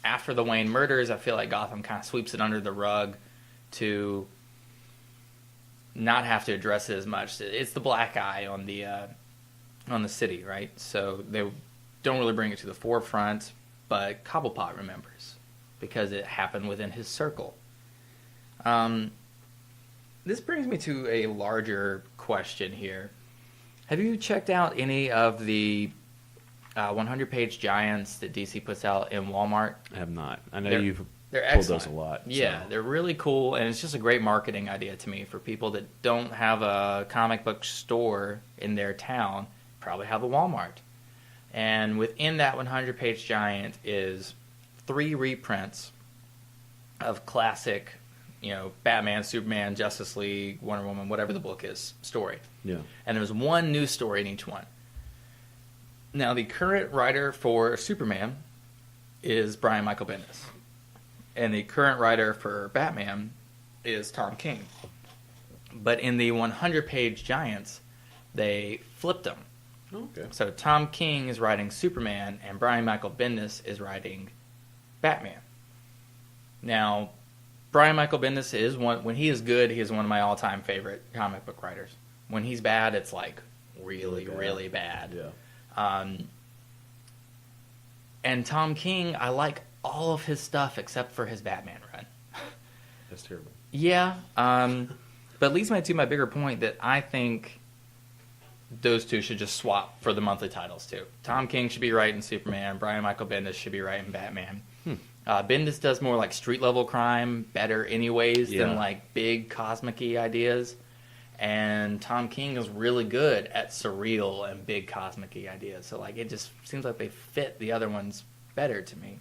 after the Wayne murders, I feel like Gotham kind of sweeps it under the rug to not have to address it as much. It's the black eye on the city, right? So they don't really bring it to the forefront, but Cobblepot remembers because it happened within his circle. This brings me to a larger question here. Have you checked out any of the 100-page giants that DC puts out in Walmart? I have not. I know They're you've They're pulled excellent. those a lot. Yeah, so. they're really cool, and it's just a great marketing idea to me for people that don't have a comic book store in their town, probably have a Walmart. And within that 100-page giant is 3 reprints of classic, Batman, Superman, Justice League, Wonder Woman, whatever the book is, story. Yeah. And there's one new story in each one. Now, the current writer for Superman is Brian Michael Bendis. And the current writer for Batman is Tom King. But in the 100-page giants, they flipped them. Okay. So Tom King is writing Superman, and Brian Michael Bendis is writing Batman. Now, Brian Michael Bendis is when he is good, he is one of my all-time favorite comic book writers. When he's bad, it's like really bad. Yeah. And Tom King, I like all of his stuff except for his Batman run. That's terrible. Yeah, but leads me to my bigger point that I think those two should just swap for the monthly titles too. Tom King should be writing Superman. Brian Michael Bendis should be writing Batman. Bendis does more like street level crime better anyways than like big cosmic-y ideas. And Tom King is really good at surreal and big cosmic-y ideas. So like it just seems like they fit the other ones better to me.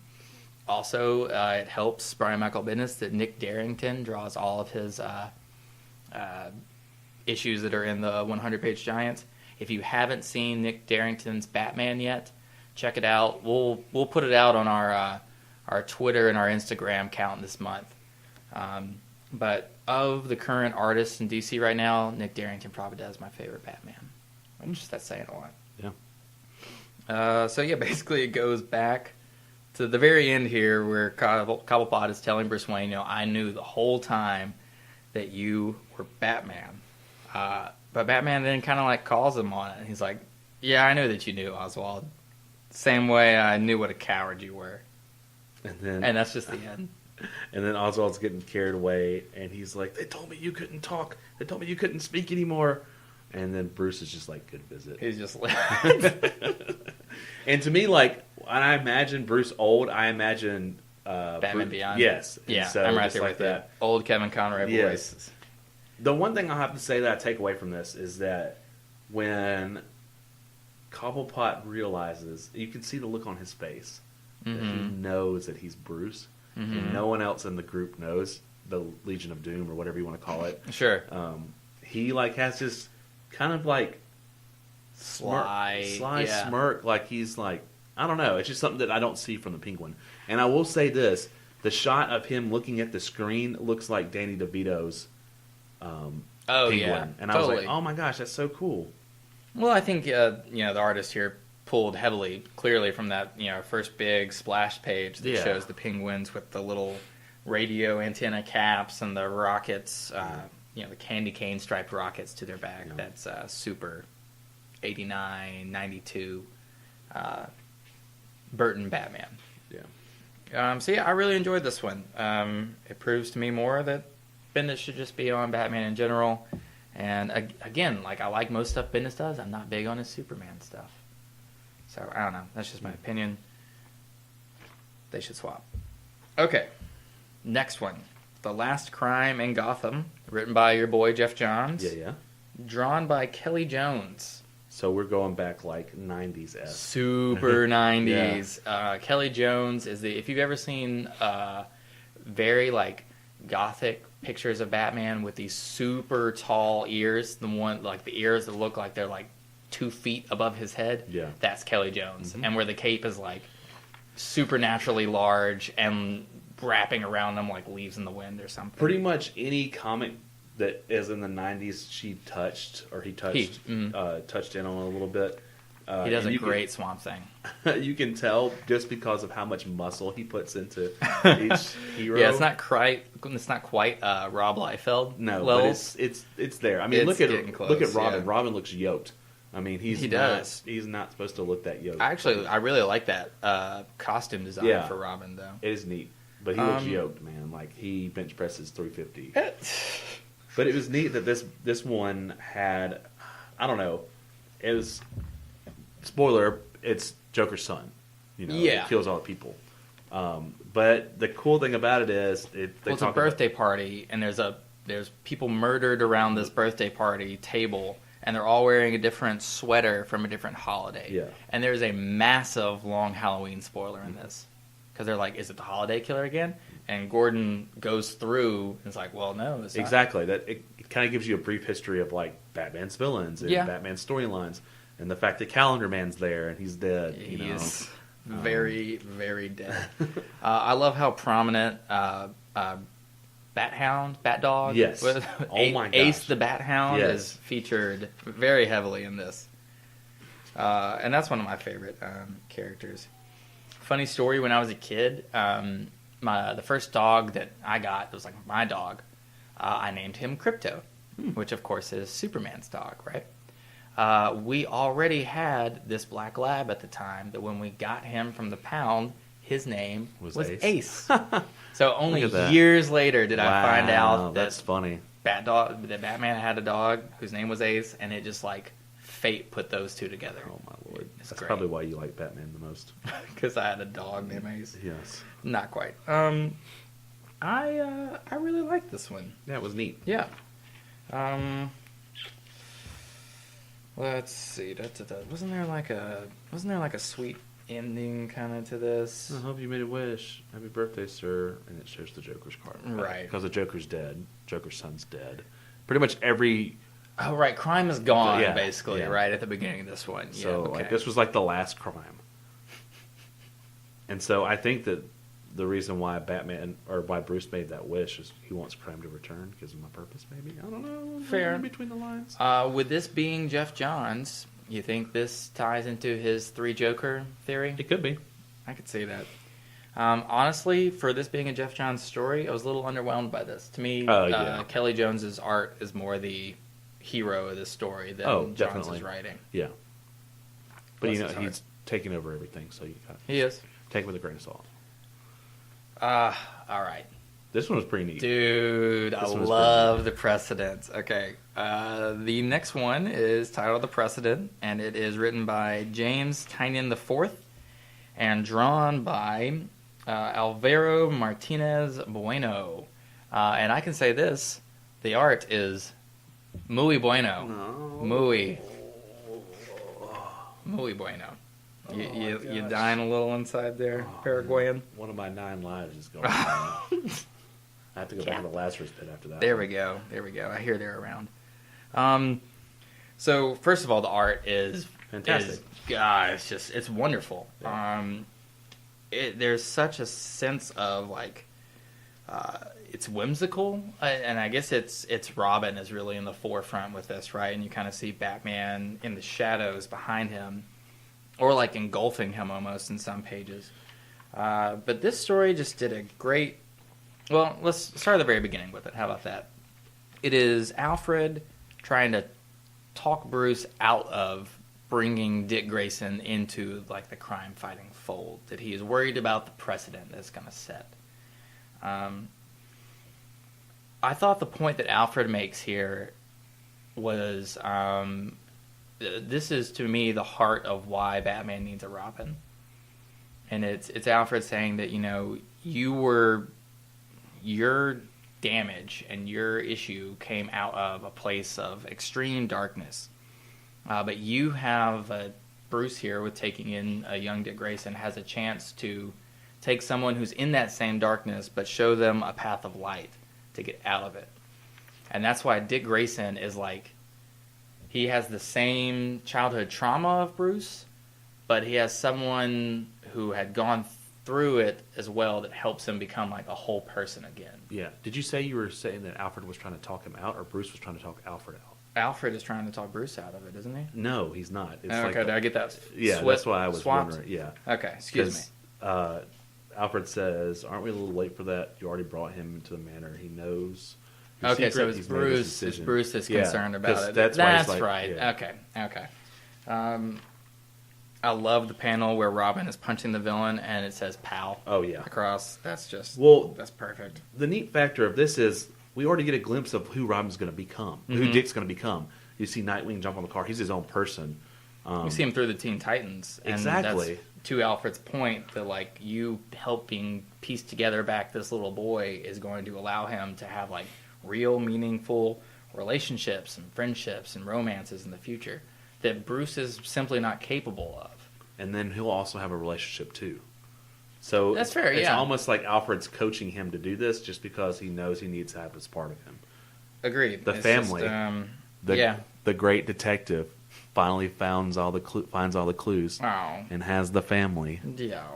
Also, it helps Brian Michael Bendis that Nick Darrington draws all of his issues that are in the 100-page giants. If you haven't seen Nick Darrington's Batman yet, check it out. We'll put it out on our Twitter and our Instagram account this month. But of the current artists in DC right now, Nick Darrington probably does my favorite Batman. I'm just that's saying a lot. Yeah. So yeah, basically it goes back to the very end here, where Cobblepot is telling Bruce Wayne, I knew the whole time that you were Batman. But Batman then kind of like calls him on it. He's like, yeah, I knew that you knew, Oswald. Same way I knew what a coward you were. And that's just the end. And then Oswald's getting carried away, and he's like, they told me you couldn't talk. They told me you couldn't speak anymore. And then Bruce is just like, good visit. He's just like... And to me, like, when I imagine Bruce old, I imagine... Batman Beyond? Yes. Yeah, so I'm right just there like with that. Old Kevin Conroy voice. Yes. The one thing I'll have to say that I take away from this is that when Cobblepot realizes, you can see the look on his face, that he knows that he's Bruce, and no one else in the group knows, the Legion of Doom or whatever you want to call it. Sure. He like has this kind of like Sly smirk, like he's like, I don't know, it's just something that I don't see from the Penguin. And I will say this, the shot of him looking at the screen looks like Danny DeVito's Penguin. Yeah, And I was like, oh my gosh, that's so cool. Well, I think the artist here pulled heavily, clearly from that first big splash page that shows the penguins with the little radio antenna caps and the rockets, the candy cane striped rockets to their back. Yeah. That's super 89, 92 Burton Batman. Yeah. So yeah, I really enjoyed this one. It proves to me more that Bendis should just be on Batman in general. And again, like I like most stuff Bendis does. I'm not big on his Superman stuff. So I don't know. That's just my opinion. They should swap. Okay. Next one. The Last Crime in Gotham. Written by your boy Jeff Johns. Yeah. Drawn by Kelly Jones. So we're going back like 90s-esque. Super 90s. Yeah. Kelly Jones is if you've ever seen very like gothic pictures of Batman with these super tall ears, the ears that look like they're like 2 feet above his head, that's Kelly Jones. And where the cape is like supernaturally large and wrapping around them like leaves in the wind or something. Pretty much any comic that is in the 90s he touched in on a little bit. He does a great Swamp Thing. You can tell just because of how much muscle he puts into each hero. Yeah, it's not quite Rob Liefeld. No, levels. but it's there. I mean, look at Robin. Yeah. Robin looks yoked. I mean, he does. He's not supposed to look that yoked. I really like that costume design for Robin, though. It is neat, but he looks yoked, man. Like he bench presses 350. But it was neat that this one had, I don't know, it was. Spoiler, it's Joker's son. He kills all the people. But the cool thing about it is... it's a birthday party, and there's people murdered around this birthday party table, and they're all wearing a different sweater from a different holiday. Yeah. And there's a massive long Halloween spoiler in this. Because they're like, is it the holiday killer again? And Gordon goes through and is like, well, no, it's not. Exactly. It kind of gives you a brief history of like Batman's villains and Batman's storylines. And the fact that Calendar Man's there and he's dead. He is very, very dead. I love how prominent Bat Dog, yes. My gosh. Ace the Bat Hound is featured very heavily in this. And that's one of my favorite characters. Funny story, when I was a kid, the first dog that I got, it was like my dog, I named him Crypto, which of course is Superman's dog, right? We already had this black lab at the time that when we got him from the pound, his name was Ace. So only years later did I find out that that's funny. that Batman had a dog whose name was Ace, and it just like fate put those two together. Oh my lord. That's great. probably why you like Batman the most. Because I had a dog named Ace. Yes. Not quite. I really like this one. Yeah, it was neat. Yeah. Let's see. Wasn't there like a sweet ending kind of to this? I hope you made a wish. Happy birthday, sir. And it shows the Joker's card. Right. Because the Joker's dead. Joker's son's dead. Pretty much every... Oh, right. Crime is gone, basically, right at the beginning of this one. So like, this was like the last crime. And so I think that the reason why why Bruce made that wish is he wants crime to return because of my purpose, maybe. I don't know. Fair. Between the lines. With this being Jeff Johns, you think this ties into his 3 Joker theory? It could be. I could see that. Honestly, for this being a Jeff Johns story, I was a little underwhelmed by this. To me, Kelly Jones's art is more the hero of this story than Johns' writing. Yeah. But Bless he's taking over everything, so you kind of He is. take it with a grain of salt. All right. This one was pretty neat. Dude, I love The Precedent. Okay. The next one is titled The Precedent, and it is written by James Tynion IV and drawn by Alvaro Martinez Bueno. And I can say this, the art is muy bueno. No. Muy bueno. You dying a little inside there, Paraguayan? One of my 9 lives is going on. I have to go back to the Lazarus pit after that. There we go. I hear they're around. So first of all, the art is fantastic. It's wonderful. Yeah. There's such a sense of it's whimsical, and I guess it's Robin is really in the forefront with this, right? And you kind of see Batman in the shadows behind him, or like engulfing him almost in some pages. But this story just did a great. Well, let's start at the very beginning with it. How about that? It is Alfred trying to talk Bruce out of bringing Dick Grayson into the crime-fighting fold. That he is worried about the precedent that's going to set. I thought the point that Alfred makes here was this is to me the heart of why Batman needs a Robin, and it's Alfred saying that your damage and your issue came out of a place of extreme darkness. But you have Bruce here with taking in a young Dick Grayson has a chance to take someone who's in that same darkness but show them a path of light to get out of it. And that's why Dick Grayson is he has the same childhood trauma of Bruce, but he has someone who had gone through it as well that helps him become a whole person again. Yeah. Did you say you were saying that Alfred was trying to talk him out, or Bruce was trying to talk Alfred out? Alfred is trying to talk Bruce out of it, isn't he? No, he's not. It's did I get that? Yeah, that's why I was swapped? wondering. Yeah. Okay, excuse me. Alfred says, "Aren't we a little late for that? You already brought him into the manor. He knows." Okay, secret. so it's He's made his Bruce. It's decision." Bruce that's Yeah, concerned about 'cause it. that's why it's right. yeah. Okay. I love the panel where Robin is punching the villain and it says "pal." Oh yeah. Across. That's that's perfect. The neat factor of this is we already get a glimpse of who Robin's going to become, who Dick's going to become. You see Nightwing jump on the car. He's his own person. We see him through the Teen Titans. And exactly. That's, to Alfred's point, that you helping piece together back this little boy is going to allow him to have real meaningful relationships and friendships and romances in the future that Bruce is simply not capable of. And then he'll also have a relationship too. So that's fair. It's almost like Alfred's coaching him to do this just because he knows he needs to have this part of him. Agreed. The family. The great detective finally finds all the clues and has the family. Yeah.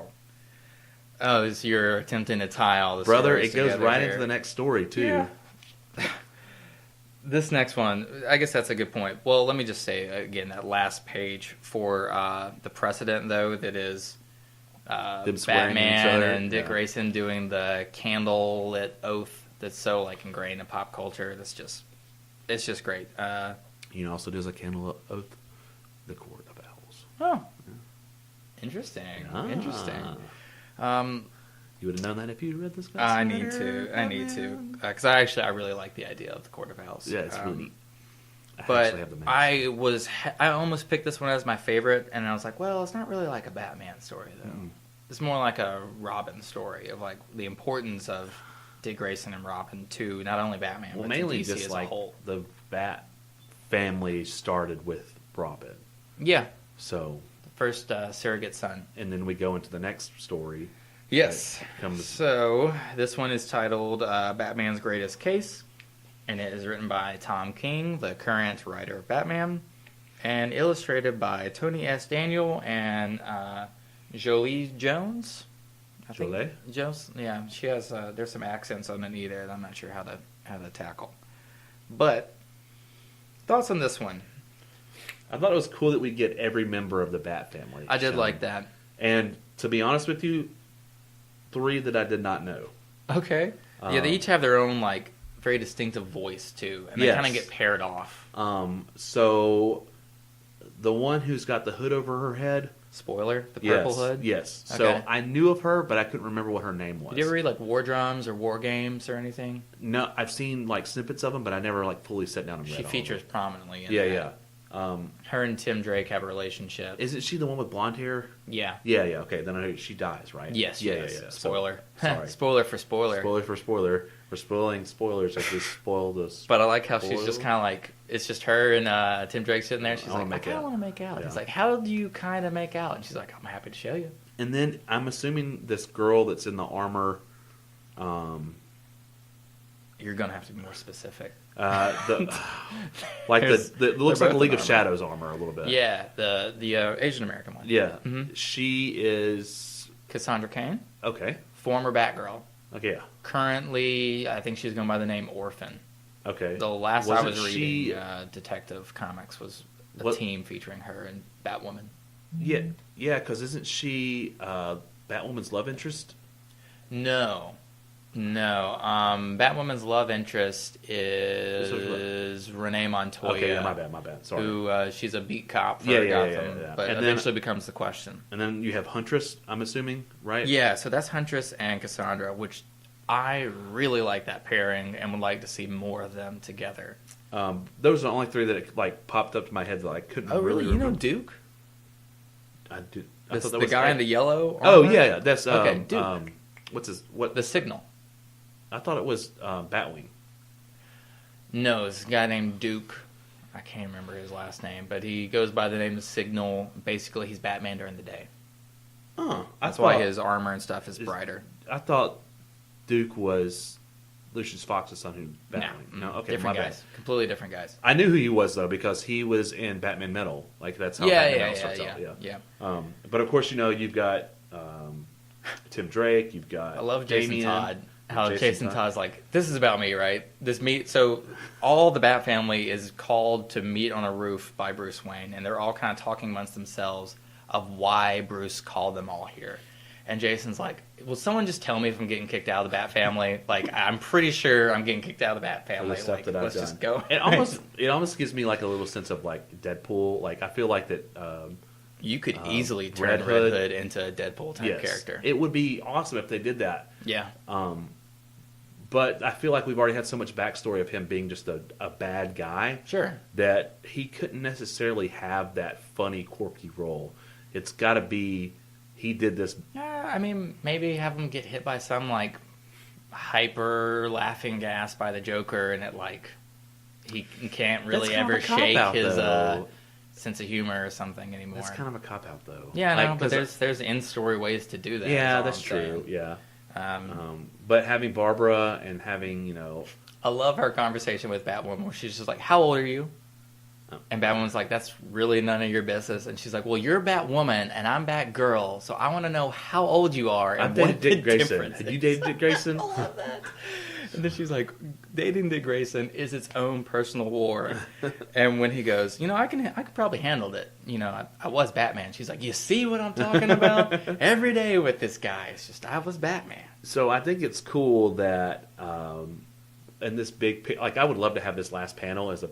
Oh, so you're attempting to tie all this. Brother, it goes right into the next story too. Yeah. This next one, I guess that's a good point. Well, let me just say again that last page for the precedent, though, that is Batman and Dick Grayson doing the candlelit oath that's so ingrained in pop culture. It's just great. Also does a candle oath, the Court of Owls. Oh, interesting. Interesting. You would have known that if you read this. I need to, because I really like the idea of the Court of Owls. Yeah, it's really neat. I almost picked this one as my favorite, and I was like, well, it's not really like a Batman story though. It's more like a Robin story of the importance of Dick Grayson and Robin to not only Batman, but mainly to DC just as a whole. The Bat family started with Robin. Yeah. So the first surrogate son, and then we go into the next story. Yes. So this one is titled Batman's Greatest Case, and it is written by Tom King, the current writer of Batman, and illustrated by Tony S. Daniel and Jolie Jones. Jolie? Jones, yeah. She has there's some accents on it there that I'm not sure how to tackle. But thoughts on this one? I thought it was cool that we get every member of the Bat family. I did like that. And to be honest with you, 3 that I did not know. Okay. Yeah, they each have their own, like, very distinctive voice, too. And they Yes. kind of get paired off. So the one who's got the hood over her head. Spoiler, the purple Yes, hood? yes. Okay. So I knew of her, but I couldn't remember what her name was. Did you ever read, like, War Drums or War Games or anything? No, I've seen like snippets of them, but I never like fully sat down and read She all features of prominently in them. that. Yeah. Her and Tim Drake have a relationship. Isn't she the one with blonde hair? Yeah. Yeah. Okay, then I know she dies, right? Yes, Yeah. Spoiler. So, sorry. Spoiler for spoiler. Spoiler for spoiler. We're spoiling spoilers as we spoil this. But I like how she's Spoiler? just kind of like, it's just her and Tim Drake sitting there. She's I wanna like, make I kind out. of want to make out. Yeah. He's like, how do you kind of make out? And she's like, I'm happy to show you. And then I'm assuming this girl that's in the armor, You're going to have to be more specific. it There's- looks they're like a both League in of armor. Shadows armor a little bit. Yeah, the Asian American one. Yeah. Mhm. She is Cassandra Cain, okay. former Batgirl. Okay. Yeah. Currently, I think she's going by the name Orphan. Okay. The last I Wasn't was she- reading, Detective Comics was a What- team featuring her and Batwoman. Yeah. Because isn't she Batwoman's love interest? No. Batwoman's love interest is Renee Montoya. Okay. Yeah, my bad. Sorry. Who she's a beat cop for Yeah, Gotham, yeah. but And then- eventually becomes the Question. And then you have Huntress. I'm assuming, right? Yeah, so that's Huntress and Cassandra, which I really like that pairing and would like to see more of them together. Those are the only 3 that like popped up to my head that I couldn't. Oh, really? You know remember. Duke? I did. I This, thought that the was guy Ed. in the yellow Oh armor? yeah, that's Okay, Duke. What's his what? The Signal. I thought it was Batwing. No, it's a guy named Duke. I can't remember his last name, but he goes by the name of Signal. Basically, he's Batman during the day. Oh, That's why his armor and stuff is brighter. I thought Duke was Lucius Fox's son who Batwing. No, okay, different my bad. guys. Completely different guys. I knew who he was though because he was in Batman Metal. Like that's how Yeah, Batman yeah, Metal starts yeah, out. yeah. But of course, you know you've got Tim Drake. You've got I love Jason Damian, Todd. How Jason Jason Todd. Todd's like, this is about me, right? So all the Bat family is called to meet on a roof by Bruce Wayne, and they're all kind of talking amongst themselves of why Bruce called them all here. And Jason's like, will someone just tell me if I'm getting kicked out of the Bat family? Like, I'm pretty sure I'm getting kicked out of the Bat For the family. stuff Like, that I've let's done. just go. It almost gives me like a little sense of like Deadpool. Like I feel like that. You could easily turn Red Red Hood. Hood into a Deadpool type Yes, character. it would be awesome if they did that. Yeah. But I feel like we've already had so much backstory of him being just a bad guy Sure. that he couldn't necessarily have that funny, quirky role. It's got to be he did this. I mean, maybe have him get hit by some, like, hyper laughing gas by the Joker, and it, like, he can't really That's kind of ever a cop shake out, his though. sense of humor or something anymore. That's kind of a cop out though. Yeah, I know, Like, but 'cause there's in-story ways to do that. yeah, is all that's I'm true. saying. Yeah, Um, but having Barbara and having I love her conversation with Batwoman where she's just like, how old are you? Oh. And Batwoman's like, that's really none of your business. And she's like, well, you're Batwoman and I'm Batgirl, so I want to know how old you are I've and dated what the Dick Grayson. difference Have is. you dated Dick Grayson? I love that. And then she's like, dating Dick Grayson is its own personal war. And when he goes, I could probably handle it. I was Batman. She's like, you see what I'm talking about? Every day with this guy, it's just, I was Batman. So I think it's cool that in this big, like I would love to have this last panel as a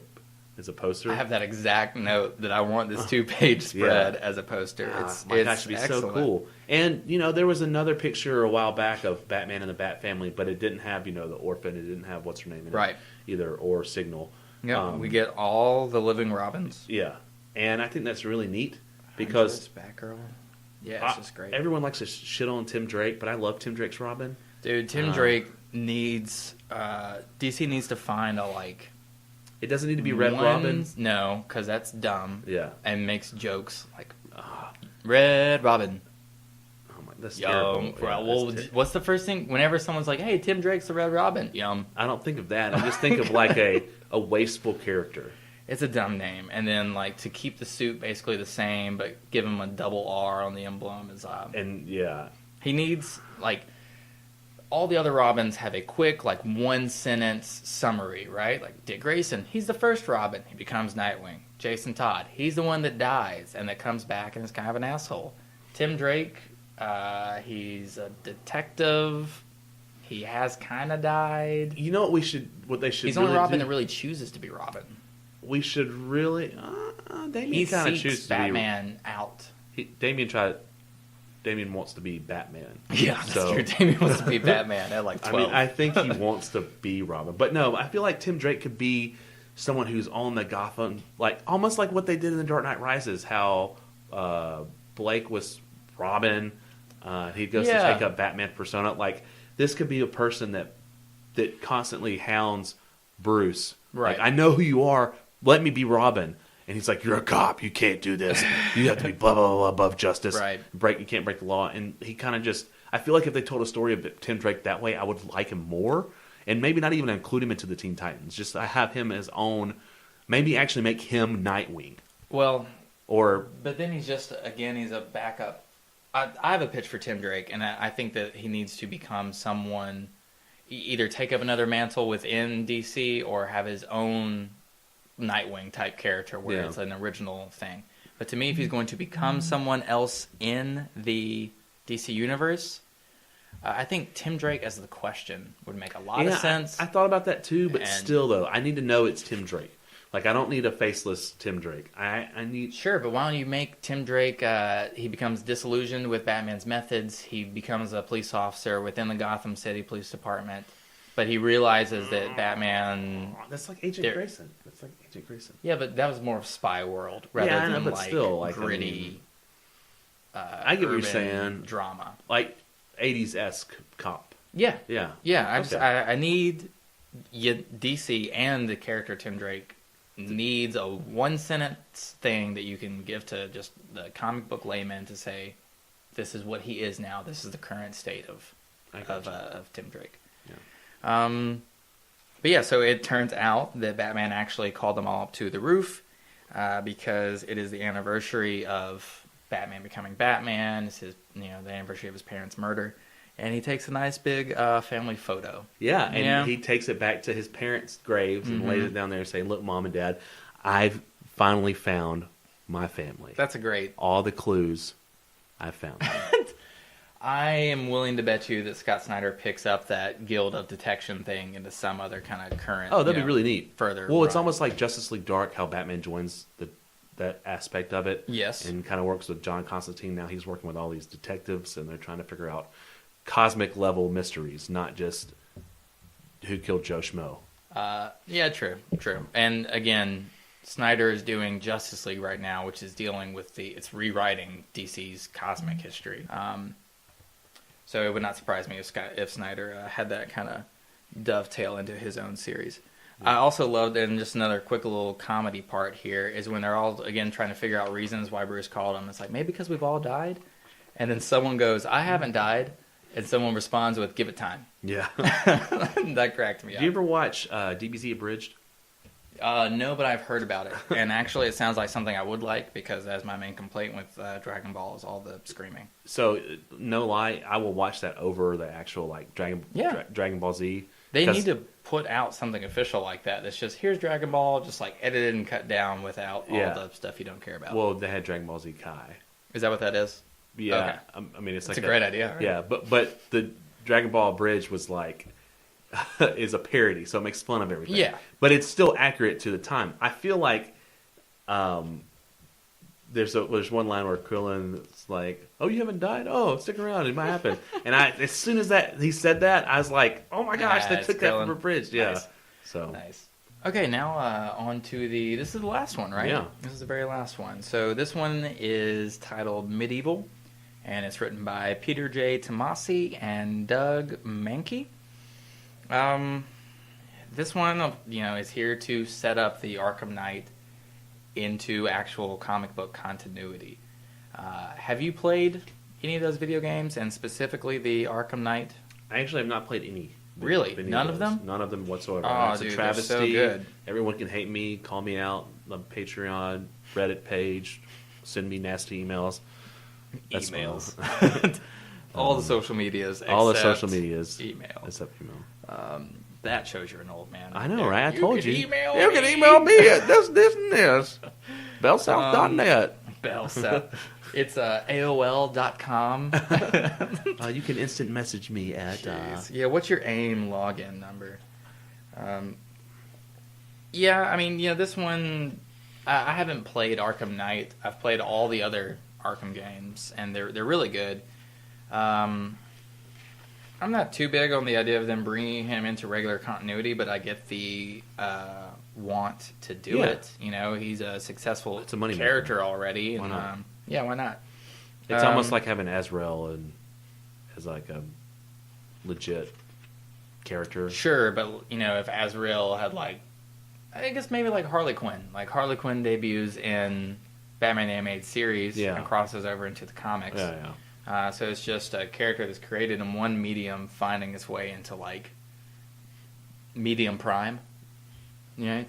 poster. I have that exact note that I want this 2-page spread as a poster. It's that should be so excellent. cool. And there was another picture a while back of Batman and the Bat Family, but it didn't have the orphan. It didn't have what's her name in Right. it either, or Signal. Yeah, we get all the living Robins. Yeah, and I think that's really neat because Batgirl. Yeah, it's just great. everyone likes to shit on Tim Drake, but I love Tim Drake's Robin. Dude, Tim Drake needs DC needs to find a It doesn't need to be Red Robin. No, because that's dumb. Yeah. And makes jokes like Red Robin. Oh my, that's Yum. terrible. Yeah, Well, that's what's the first thing? Whenever someone's like, "Hey, Tim Drake's the Red Robin," yum. I don't think of that. I just think of like a wasteful character. It's a dumb name. And then to keep the suit basically the same, but give him a double R on the emblem is And yeah, he needs all the other Robins have a quick, one sentence summary, right? Like Dick Grayson, he's the first Robin. He becomes Nightwing. Jason Todd, he's the one that dies and that comes back and is kind of an asshole. Tim Drake, He's a detective. He has kind of died. You know what they should. He's really only Robin do? that really chooses to be Robin. We should really. Damien He kind of seeks chooses Batman out. to be. Damien wants to be Batman. Yeah, that's So- true. Damien wants to be Batman at like 12. I mean, I think he wants to be Robin, but no, I feel like Tim Drake could be someone who's on the Gotham, like almost like what they did in The Dark Knight Rises. How Blake was Robin, he goes to take up Batman persona. Like this could be a person that constantly hounds Bruce. Right. Like, I know who you are. Let me be Robin. And he's like, "You're a cop. You can't do this. You have to be blah blah blah above justice. Right. You can't break the law." And he kind of just. I feel like if they told a story of Tim Drake that way, I would like him more. And maybe not even include him into the Teen Titans. Just have him as own. Maybe actually make him Nightwing. Well, Or but then he's a backup. I have a pitch for Tim Drake, and I think that he needs to become someone, either take up another mantle within DC or have his own Nightwing type character where it's an original thing. But to me, if he's going to become someone else in the DC universe, I think Tim Drake as the Question would make a lot of sense. I thought about that too, but And- still though, I need to know it's Tim Drake. Like I don't need a faceless Tim Drake. I need. Sure, but why don't you make Tim Drake, he becomes disillusioned with Batman's methods, he becomes a police officer within the Gotham City Police Department, but he realizes that Batman... That's like Agent Grayson. That's like Agent Grayson. Yeah, but that was more of Spy World, rather Yeah, I know, than but like still, like, gritty I get what you're urban saying. drama. Like 80s-esque cop. Yeah. Yeah. Yeah, Okay. I need... DC and the character Tim Drake needs a one-sentence thing that you can give to just the comic book layman to say, this is what he is now. This is the current state of Tim Drake. Yeah. But yeah, so it turns out that Batman actually called them all up to the roof because it is the anniversary of Batman becoming Batman. It's his, the anniversary of his parents' murder. And he takes a nice big family photo. Yeah, and he takes it back to his parents' graves and lays it down there saying, "Look, Mom and Dad, I've finally found my family. That's a great... All the clues I've found." I am willing to bet you that Scott Snyder picks up that Guild of Detection thing into some other kind of current... Oh, that'd be really neat. Further Well, it's run. almost like Justice League Dark, how Batman joins that aspect of it. Yes. And kind of works with John Constantine. Now he's working with all these detectives, and they're trying to figure out cosmic level mysteries, not just who killed Joe Schmo. Yeah, true. And again, Snyder is doing Justice League right now, which is dealing with it's rewriting DC's cosmic history. So it would not surprise me if Snyder had that kind of dovetail into his own series. I also loved, and just another quick little comedy part here, is when they're all, again, trying to figure out reasons why Bruce called him. It's like, maybe because we've all died? And then someone goes, I haven't died. And someone responds with, give it time. Yeah. That cracked me up. Do you ever watch DBZ Abridged? No, but I've heard about it. And actually, it sounds like something I would like, because that's my main complaint with Dragon Ball is all the screaming. So, no lie, I will watch that over the actual like Dragon Ball Z. They need to put out something official like that. That's just, here's Dragon Ball, just like edited and cut down without all the stuff you don't care about. Well, they had Dragon Ball Z Kai. Is that what that is? Yeah, Okay. I mean it's like a great idea. Right? Yeah, but the Dragon Ball Bridge was like is a parody, so it makes fun of everything. Yeah, but it's still accurate to the time. I feel like there's one line where Krillin's like, "Oh, you haven't died? Oh, stick around, it might happen." And as soon as he said that, I was like, "Oh my gosh, they took that from a bridge." Yeah, nice. So nice. Okay, now on to this is the last one, right? Yeah. This is the very last one. So this one is titled Medieval, and it's written by Peter J. Tomasi and Doug Mankey. This one, is here to set up the Arkham Knight into actual comic book continuity. Have you played any of those video games, and specifically the Arkham Knight? I actually have not played any. Really? None of them? None of them whatsoever. Oh, It's a dude, they're travesty. so good. Everyone can hate me, call me out on Patreon, Reddit page, send me nasty emails. That's Emails. All the social medias. All the except social medias. Email. Except email. That shows you're an old man. I know, right? I told you. Email can email me at this and this. Bellsouth.net. Bell South. It's AOL.com. You can instant message me at. Yeah, what's your AIM login number? Yeah, I mean, this one, I haven't played Arkham Knight. I've played all the other Arkham games, and they're really good. I'm not too big on the idea of them bringing him into regular continuity, but I get the want to do it. He's a successful It's a money character already. Why And, not? yeah, why not? It's almost like having Azrael as like a legit character. Sure, but if Azrael had I guess maybe like Harley Quinn. Like Harley Quinn debuts in Batman the Animated Series and crosses over into the comics. Yeah. So it's just a character that's created in one medium finding its way into medium prime. To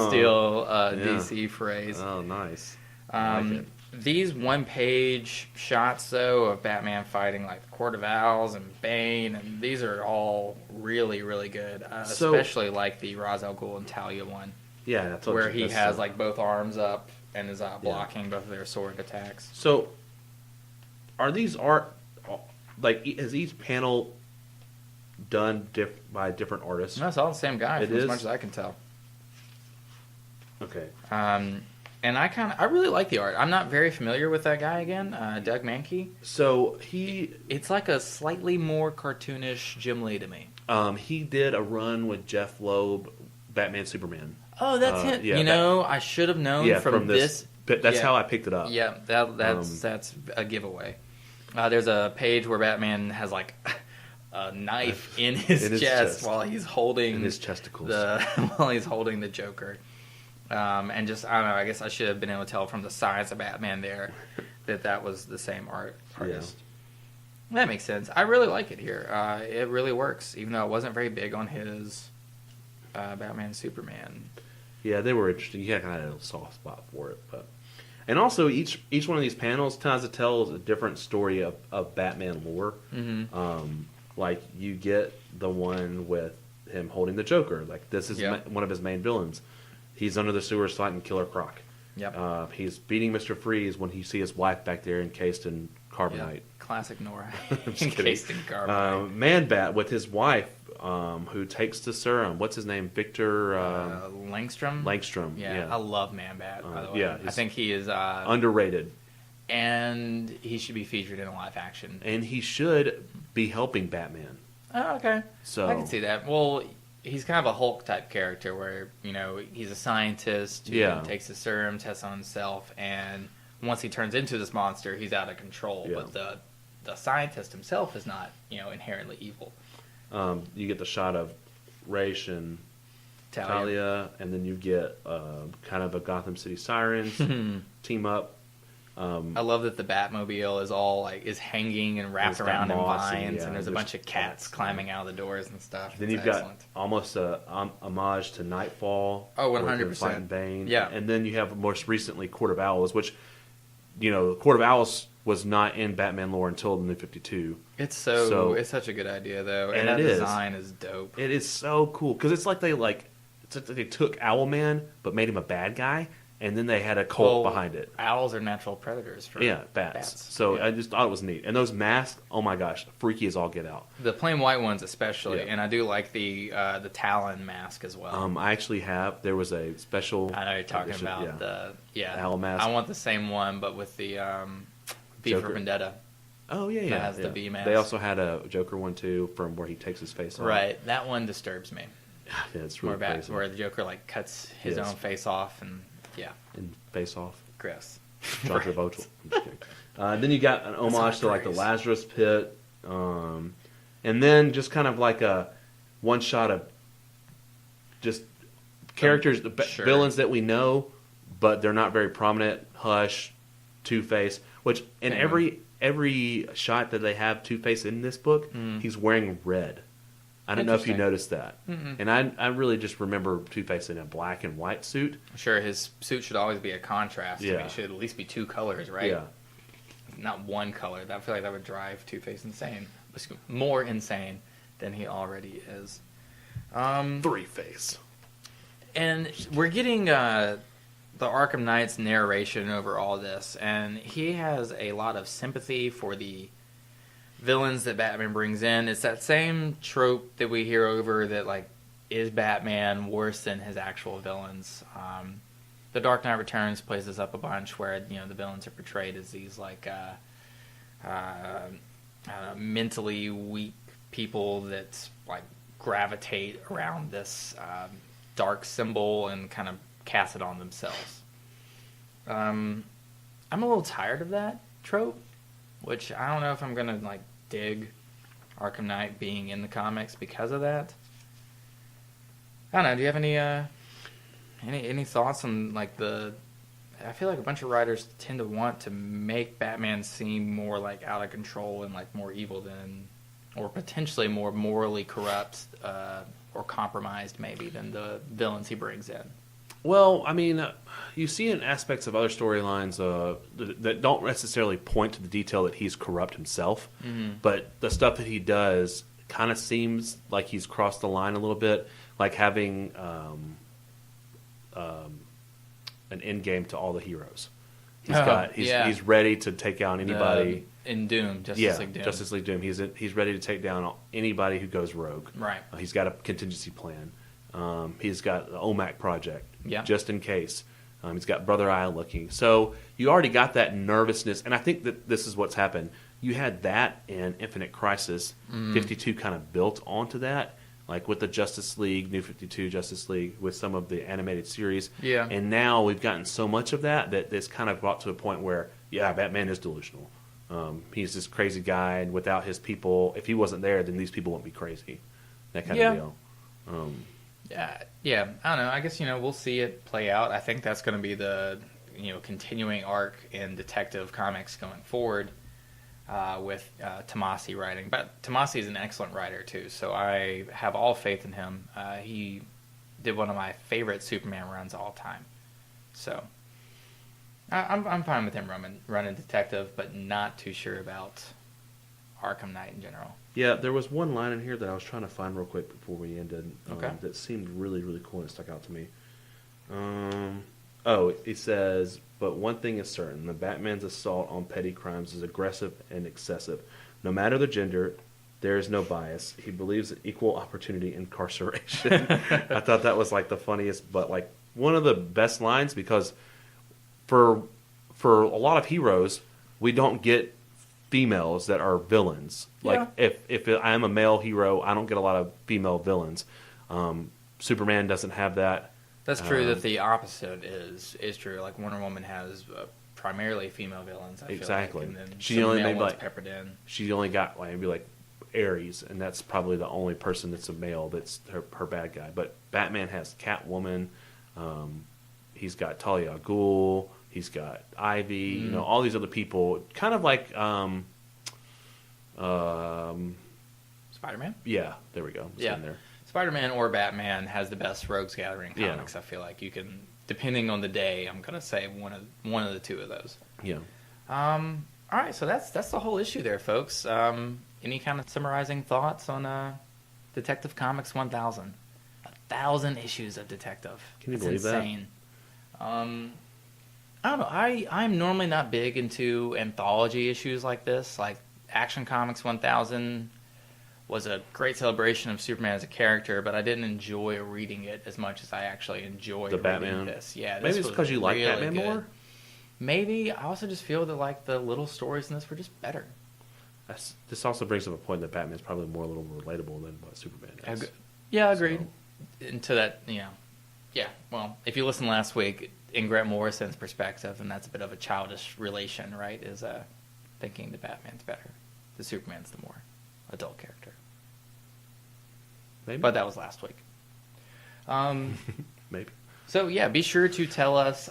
steal a DC phrase. Oh, nice. I like it. These one-page shots, though, of Batman fighting the Court of Owls and Bane, and these are all really, really good. Especially the Ra's al Ghul and Talia one. Yeah, that's where he has both arms up and is blocking both of their sword attacks. So, are these is each panel done by different artists? No, it's all the same guy, as much as I can tell. Okay. And I really like the art. I'm not very familiar with that guy again, Doug Mankey. So it's like a slightly more cartoonish Jim Lee to me. He did a run with Jeff Loeb, Batman Superman. Oh, that's him. Yeah, I should have known from this. But that's how I picked it up. Yeah, that's a giveaway. There's a page where Batman has a knife in his chest while he's holding in his chesticles while he's holding the Joker. And just, I don't know, I guess I should have been able to tell from the size of Batman there that was the same artist. Yeah. That makes sense. I really like it here. It really works, even though I wasn't very big on his Batman and Superman. Yeah, they were interesting. You had kind of a soft spot for it. And also, each one of these panels tries to tell a different story of Batman lore. Mm-hmm. You get the one with him holding the Joker. This is one of his main villains. He's under the sewers fighting Killer Croc. Yep. He's beating Mr. Freeze when he sees his wife back there encased in carbonite. Yep. Classic Nora. Encased in carbonite. Man-Bat with his wife, who takes the serum. What's his name? Victor... Langstrom? Langstrom, yeah. I love Man-Bat, by the way. Yeah, I think he is... underrated. And he should be featured in a live action. And he should be helping Batman. Oh, okay. So I can see that. Well... He's kind of a Hulk type character where, he's a scientist who takes the serum, tests on himself, and once he turns into this monster, he's out of control. Yeah. But the scientist himself is not, inherently evil. You get the shot of Raish and Talia, and then you get kind of a Gotham City Sirens team up. I love that the Batmobile is all is hanging and wrapped around in vines, and there's a bunch of cats climbing out of the doors and stuff. Then you've got almost a homage to Nightfall. Oh, 100%. Fighting Bane. Yeah. And then you have most recently Court of Owls, which Court of Owls was not in Batman lore until the New 52. It's it's such a good idea though, and that design is dope. It is so cool because it's like they took Owlman but made him a bad guy. And then they had a cult behind it. Owls are natural predators for bats. So I just thought it was neat. And those masks, oh my gosh, freaky as all get out. The plain white ones especially, and I do like the Talon mask as well. I actually there was a special... I know you're talking about the owl mask. I want the same one, but with the V for Vendetta. Oh, yeah. That has the V mask. They also had a Joker one, too, from where he takes his face off. Right. That one disturbs me. Yeah, it's really crazy. Where the Joker cuts his own face off and... Yeah. And Face Off. Gross. John Travolta. Then you got an homage to the Lazarus Pit. And then just kind of a one shot of just characters, villains that we know, but they're not very prominent. Hush, Two-Face, which in every shot that they have Two-Face in this book, he's wearing red. I don't know if you noticed that. Mm-mm. And I really just remember Two-Face in a black and white suit. Sure, his suit should always be a contrast. Yeah. I mean, it should at least be two colors, right? Yeah. Not one color. I feel like that would drive Two-Face insane. More insane than he already is. Three-Face. And we're getting the Arkham Knight's narration over all this, and he has a lot of sympathy for the villains that Batman brings in. It's that same trope that we hear over that, like, is Batman worse than his actual villains? The Dark Knight Returns plays this up a bunch, where the villains are portrayed as these like mentally weak people that like gravitate around this dark symbol and kind of cast it on themselves. I'm a little tired of that trope, which I don't know if I'm gonna like dig Arkham Knight being in the comics because of that. I don't know. Do you have any thoughts on like I feel like a bunch of writers tend to want to make Batman seem more like out of control and like more evil than, or potentially more morally corrupt or compromised maybe than the villains he brings in. Well, I mean, you see in aspects of other storylines that don't necessarily point to the detail that he's corrupt himself, but the stuff that he does kind of seems like he's crossed the line a little bit, like having an end game to all the heroes. He's ready to take out anybody. In Doom, Justice League Doom. Justice League Doom. He's ready to take down anybody who goes rogue. Right. He's got a contingency plan. He's got the OMAC project, just in case. He's got Brother Eye looking. So you already got that nervousness, and I think that this is what's happened. You had that in Infinite Crisis. 52 kind of built onto that, like with the Justice League, New 52 Justice League, with some of the animated series. Yeah. And now we've gotten so much of that it's kind of brought to a point where, Batman is delusional. He's this crazy guy, and without his people, if he wasn't there, then these people wouldn't be crazy. That kind of deal. Yeah, I don't know. I guess, we'll see it play out. I think that's going to be the, continuing arc in Detective Comics going forward with Tomasi writing. But Tomasi is an excellent writer, too, so I have all faith in him. He did one of my favorite Superman runs of all time. So I'm fine with him running Detective, but not too sure about Arkham Knight in general. Yeah, there was one line in here that I was trying to find real quick before we ended Okay. that seemed really, really cool and it stuck out to me. It says, but one thing is certain, the Batman's assault on petty crimes is aggressive and excessive. No matter the gender, there is no bias. He believes in equal opportunity incarceration. I thought that was like the funniest, but like one of the best lines, because for a lot of heroes, we don't get females that are villains. Like if I am a male hero, I don't get a lot of female villains. Superman doesn't have that. That's true. That the opposite is true. Like Wonder Woman has primarily female villains. I exactly. feel like, and then she only male maybe ones like peppered in. She only got maybe like Ares, and that's probably the only person that's a male that's her bad guy. But Batman has Catwoman. He's got Talia al Ghul. He's got Ivy. All these other people. Kind of like Spider-Man? Yeah, there we go. It's in there. Spider-Man or Batman has the best Rogues Gathering comics. I feel like you can, depending on the day, I'm going to say one of the two of those. Yeah. All right, so that's the whole issue there, folks. Any kind of summarizing thoughts on Detective Comics 1000? 1,000 issues of Detective. Can you That's believe insane. I don't know. I'm normally not big into anthology issues like this. Like Action Comics 1000 was a great celebration of Superman as a character, but I didn't enjoy reading it as much as I actually enjoyed reading Batman. This. Yeah, maybe it's because you like really Batman good. more. Maybe I also just feel that like the little stories in this were just better. This also brings up a point that Batman's probably a little more relatable than what Superman is. Yeah, agreed. Into that, yeah. Well, if you listened last week, in Grant Morrison's perspective, and that's a bit of a childish relation, right? Is thinking the Batman's better, the Superman's the more adult character. Maybe, but that was last week. Maybe. So yeah, be sure to tell us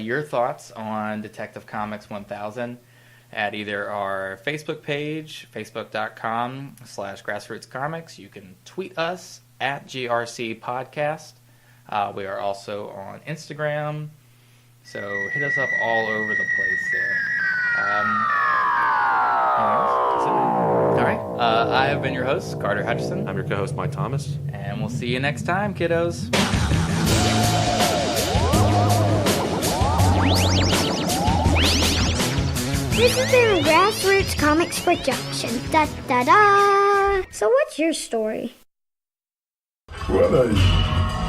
your thoughts on Detective Comics 1000 at either our Facebook page, facebook.com/grassrootscomics. You can tweet us at GRC Podcast. We are also on Instagram, so hit us up all over the place there. All right, I have been your host, Carter Hutchison. I'm your co-host, Mike Thomas. And we'll see you next time, kiddos. This has been a Grassroots Comics production. Da da da. So what's your story? Well,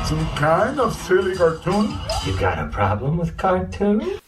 some kind of silly cartoon. You got a problem with cartoons?